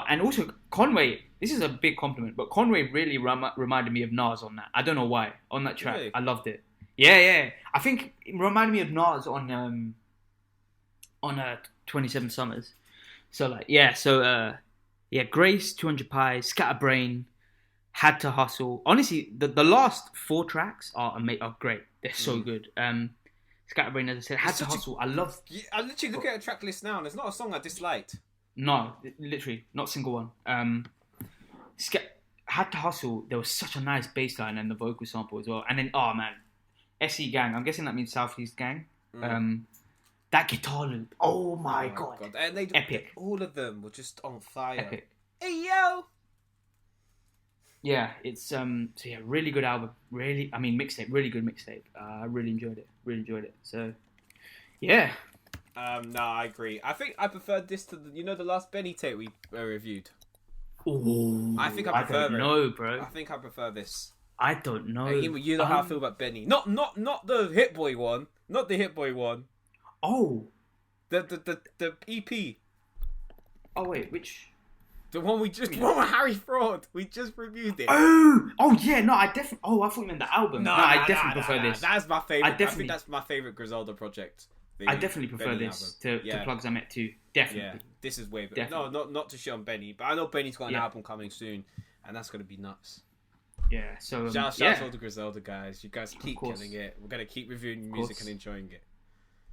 And also Conway, this is a big compliment, but Conway really reminded me of Nas on that. I don't know why. On that track. Really? I loved it. Yeah. I think it reminded me of Nas on 27 Summers. So like, Grace, 200 Pies, Scatterbrain, Had to Hustle. Honestly, the last 4 tracks are great. They're so good. Scatterbrain, as I said, Had to Hustle. I love. I literally look at a track list now, and there's not a song I disliked. No, literally, not a single one. Had to Hustle. There was such a nice bass line and the vocal sample as well. And then, oh man, SE Gang. I'm guessing that means Southeast Gang. That guitar loop. Oh my god. And epic. All of them were just on fire. Epic. Hey yo. Yeah, it's really good album. Mixtape. Really good mixtape. I really enjoyed it. So, yeah. No, I agree. I think I preferred this to the last Benny tape we reviewed. Ooh, I think I prefer it. I don't know, bro. I think I prefer this. I don't know. You know how I feel about Benny. Not the Hit Boy one. Not the Hit Boy one. Oh. The EP. Oh wait, which? The one with Harry Fraud. We just reviewed it. Oh yeah. No, I definitely. Oh, I thought you meant the album. I definitely prefer this. That's my favorite. I think that's my favorite Griselda project. I definitely prefer this to Plugs I Met too. Definitely. Yeah, this is way better. No, not to shit on Benny, but I know Benny's got an album coming soon, and that's gonna be nuts. Yeah. So shout out to all the Griselda guys. You guys keep killing it. We're gonna keep reviewing music and enjoying it.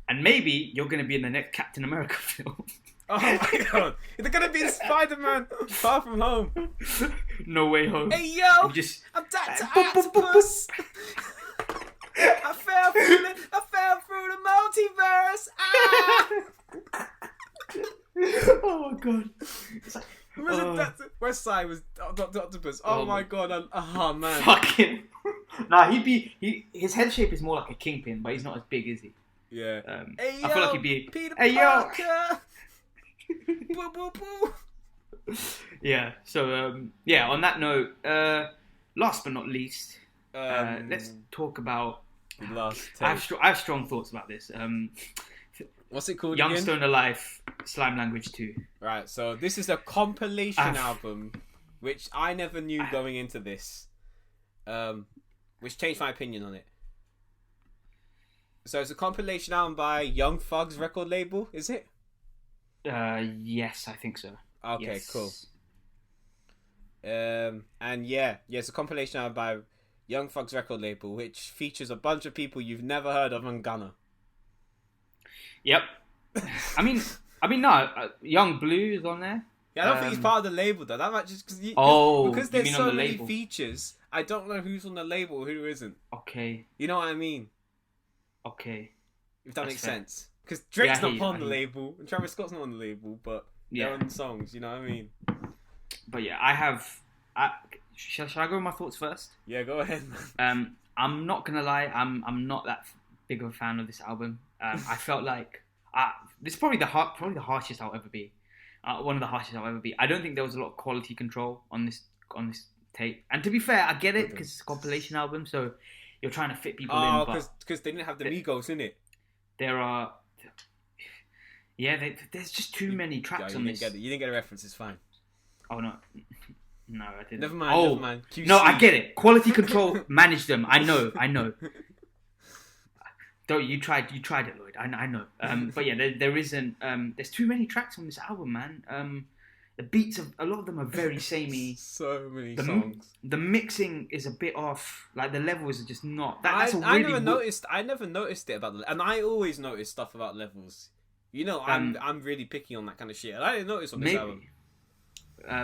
And maybe you're gonna be in the next Captain America film. Oh my god! They're gonna be Spider-Man Far From Home. No Way Home. Hey yo! I'm just I'm Dr. Octopus. I fell through the multiverse. Ah! oh my god. It's like, West Side was Dr. Octopus. Oh my god! Oh man! Fucking. Nah, his head shape is more like a kingpin, but he's not as big, is he? Yeah. I feel like he'd be. Peter Hey Parker. Boo boo boo. Yeah. So on that note, last but not least, let's talk about. I have strong thoughts about this. What's it called Young again? Stoner Life, Slime Language 2. Right, so this is a compilation album, which I never knew going into this, which changed my opinion on it. So it's a compilation album by Young Thug's record label, is it? Yes, I think so. Okay, yes. Cool. And it's a compilation album by Young Thug's record label, which features a bunch of people you've never heard of in Ghana. Yep. I mean, no. Young Blue is on there. Yeah, I don't think he's part of the label though. That might just because there's so many features. I don't know who's on the label, who isn't. Okay. You know what I mean? Okay. If that makes sense. Because Drake's not on the label, and Travis Scott's not on the label, but they're on the songs. You know what I mean? But yeah, shall I go with my thoughts first? Yeah, go ahead. I'm not gonna lie. I'm not that big of a fan of this album. I felt like this is probably the harshest I'll ever be. One of the harshest I'll ever be. I don't think there was a lot of quality control on this tape. And to be fair, I get it because it's a compilation album, so you're trying to fit people in. Oh, because they didn't have the Migos in it. There are, there's just too many tracks on this. You didn't get a reference. It's fine. Oh no, I didn't. Never mind. QC. No, I get it. Quality control, manage them. I know. Don't you tried it, Lloyd? I know. But yeah, there isn't. There's too many tracks on this album, man. The beats a lot of them are very samey. So many songs. The mixing is a bit off. Like the levels are just not. I never noticed it about and I always notice stuff about levels. You know, I'm really picky on that kind of shit. And I didn't notice on this album.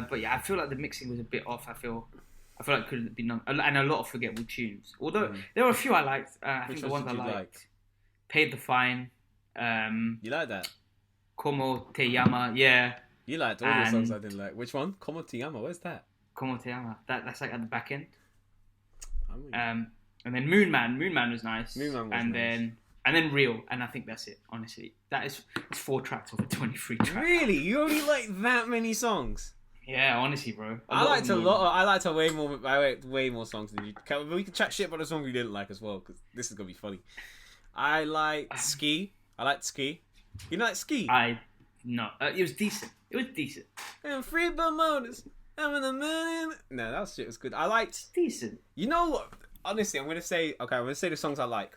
But yeah, I feel like the mixing was a bit off. I feel like it could have been done, and a lot of forgettable tunes. Although there were a few I liked. I think the ones I liked. Paid the Fine. You like that? Como Te Llama, yeah. You liked all the songs I didn't like. Which one? Como Te Llama, where's that? Como Te Llama. That's like at the back end. And then Moon Man was nice. And then Real, and I think that's it, honestly. It's 4 tracks of the 23 tracks. Really? You only like that many songs? Yeah, honestly, bro. I liked way more songs than you. We can chat shit about the song we didn't like as well, because this is going to be funny. I liked Ski. You know, like Ski? No. It was decent. And free Bermudas. I'm in the moon. No, that shit was good. I liked... Decent. You know what? Honestly, I'm going to say the songs I like.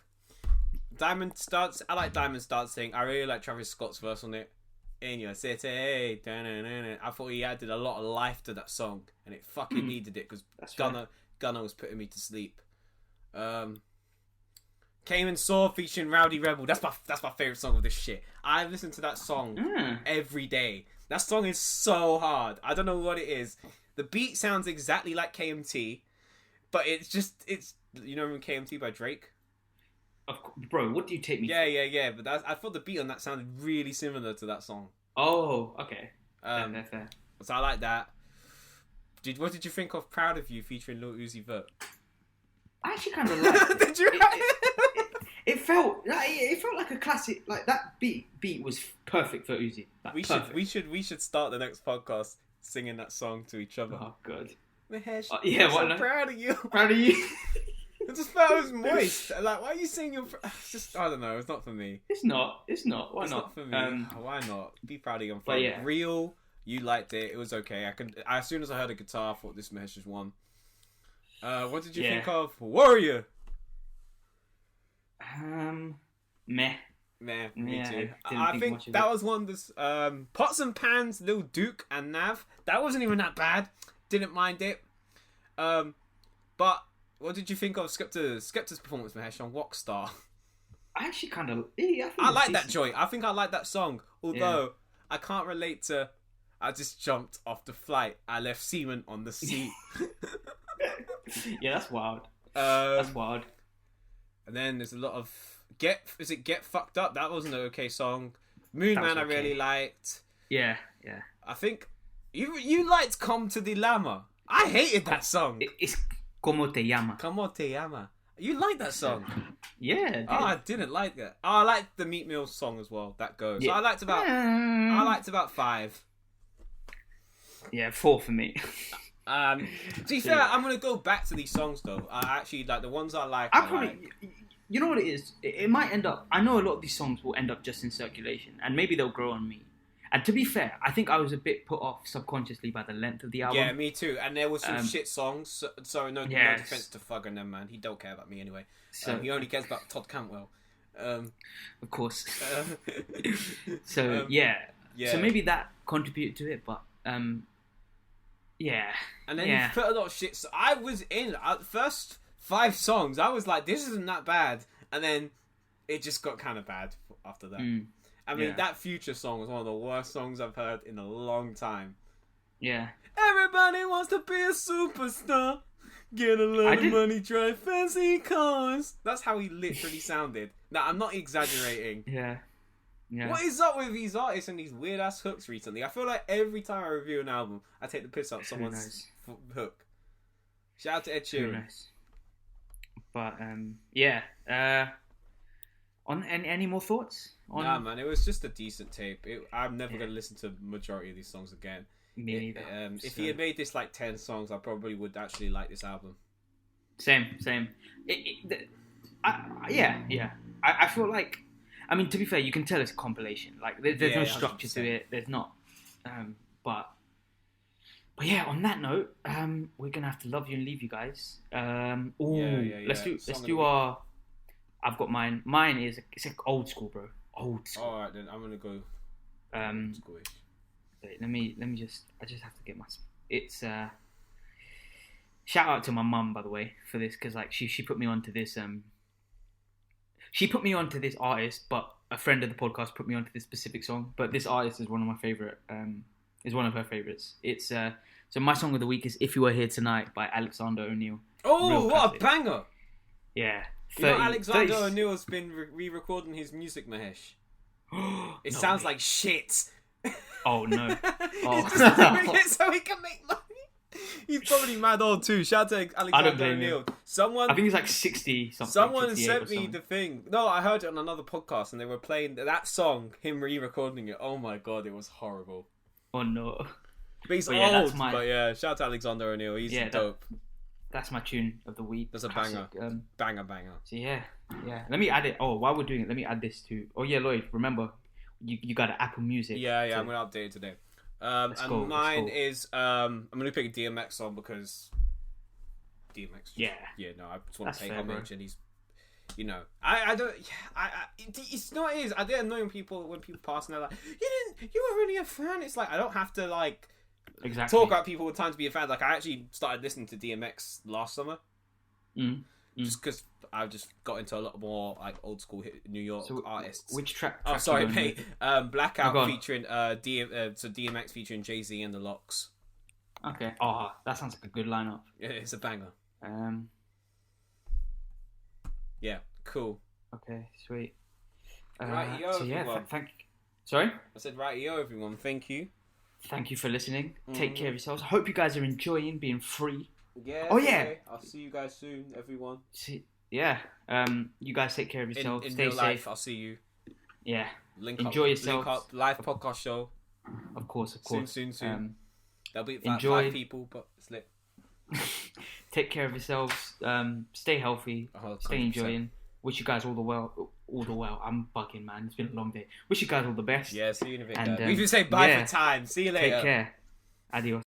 Diamond Starts. I like Diamond Starts Sing. I really like Travis Scott's verse on it. In your city. I thought he added a lot of life to that song. And it fucking needed it, because Gunna was putting me to sleep. Came and Saw featuring Rowdy Rebel. That's my favorite song of this shit. I listen to that song every day. That song is so hard. I don't know what it is. The beat sounds exactly like KMT, but it's you know KMT by Drake. Bro, what do you take me? Yeah. But I thought the beat on that sounded really similar to that song. Oh, okay. Fair. So I like that. What did you think of Proud of You featuring Lil Uzi Vert? I actually kind of liked it. Did you? It felt like a classic. Like that beat was perfect for Uzi. We should start the next podcast singing that song to each other. Oh god. Mahesh, I'm proud of you. Proud of you. I just felt it was moist. Like, why are you singing your... I don't know. It's not for me. It's not. Why it's not? It's not for me. Why not? Be proud of your But yeah. Real, you liked it. It was okay. As soon as I heard a guitar, I thought this Mahesh was one. What did you think of Warrior? Meh. Me too. I think that was one that's Pots and Pans, Lil Duke and Nav. That wasn't even that bad. Didn't mind it. But what did you think of Skepta's performance, Mahesh, on Rockstar? I actually kind of... I like that joint. I think I like that song. Although I can't relate to. I just jumped off the flight. I left semen on the seat. Yeah, that's wild. That's wild. And then there's a lot of Get Fucked Up? That wasn't an okay song. Moon Man, okay. I really liked. Yeah. I think you liked Come to the Llama. I hated that song. It's Como Te Llama. Como Te Llama. You like that song? Yeah. I didn't like it. I liked the Meat Mill song as well. That goes. Yeah. So I liked about 5. Yeah, 4 for me. To be fair, I'm gonna go back to these songs though. I actually like the ones I like. You know what it is? It might end up. I know a lot of these songs will end up just in circulation, and maybe they'll grow on me. And to be fair, I think I was a bit put off subconsciously by the length of the album. Yeah, me too. And there were some shit songs. So no defense to Fug and them, man. He don't care about me anyway. So he only cares about Todd Cantwell. Of course. So yeah. So maybe that contributed to it, but yeah. And then you put a lot of shit. So I was in the first 5 songs. I was like, this isn't that bad, and then it just got kind of bad after that. I mean, that Future song was one of the worst songs I've heard in a long time. Yeah. Everybody wants to be a superstar. Get a lot of money, drive fancy cars. That's how he literally sounded. Now, I'm not exaggerating. Yeah. What is up with these artists and these weird ass hooks recently? I feel like every time I review an album, I take the piss out of someone's hook. Shout out to Ed Sheeran. Nice. But on any more thoughts? Nah, man, it was just a decent tape. I'm never going to listen to the majority of these songs again. Me neither. If he had made this like 10 songs, I probably would actually like this album. Same. I feel like, I mean, to be fair, you can tell it's a compilation. Like, there's no structure 100%. To it. There's not. But yeah, on that note, we're gonna have to love you and leave you guys. Let's do our. I've got mine. Mine is it's like old school, bro. Old school. All right, then I'm gonna go. Old school-ish. Wait, let me just. I just have to get my. It's shout out to my mum, by the way, for this, because like she put me onto this. She put me onto this artist, but a friend of the podcast put me onto this specific song. But this artist is one of my favorite. Is one of her favorites. It's so my song of the week is "If You Were Here Tonight" by Alexander O'Neal. Oh, what a banger! Yeah. 30, you know Alexander O'Neal's been re-recording his music, Mahesh. It sounds like shit. Oh no! He's just doing it so he can make money. He's probably mad old too. Shout out to Alexander O'Neal. I think he's like 60 something. Someone sent me the thing. No, I heard it on another podcast and they were playing that song, him re-recording it. Oh my god, it was horrible. Oh no. But he's old. But yeah, shout out to Alexander O'Neal. He's dope. That's my tune of the week. That's a banger. Banger. So yeah. Let me add it. Oh, while we're doing it, let me add this too. Oh yeah, Lloyd, remember, you got Apple Music. Yeah, I'm going to update it today. Mine is, I'm going to pick a DMX song because DMX. Yeah, no, I just want to pay homage and he's, you know, I don't, it's not it is. I get annoying people when people pass and they're like, you weren't really a fan. It's like, I don't have to like, talk about people with time to be a fan. Like I actually started listening to DMX last summer, just because I just got into a lot more like old school New York artists. Which track? Oh, sorry, mate. Blackout featuring DMX featuring Jay-Z and the Lox. Okay. Oh, that sounds like a good lineup. Yeah, it's a banger. Yeah, cool. Okay, sweet. Right-yo, so yeah, everyone. Sorry? I said right-yo, everyone. Thank you. Thank you for listening. Take care of yourselves. I hope you guys are enjoying being free. Yeah. Oh yeah. Okay. I'll see you guys soon, everyone. Yeah. You guys take care of yourselves. In Stay real safe. Life, I'll see you. Yeah. Enjoy yourself. Link up. Live podcast show. Of course. Soon. There'll be enjoy. 5 people, but it's lit. Take care of yourselves. Stay healthy. 100%. Stay enjoying. Wish you guys all the well. I'm bugging, man. It's been a long day. Wish you guys all the best. Yeah, see you in a bit. We should say bye for time. See you later. Take care. Adios.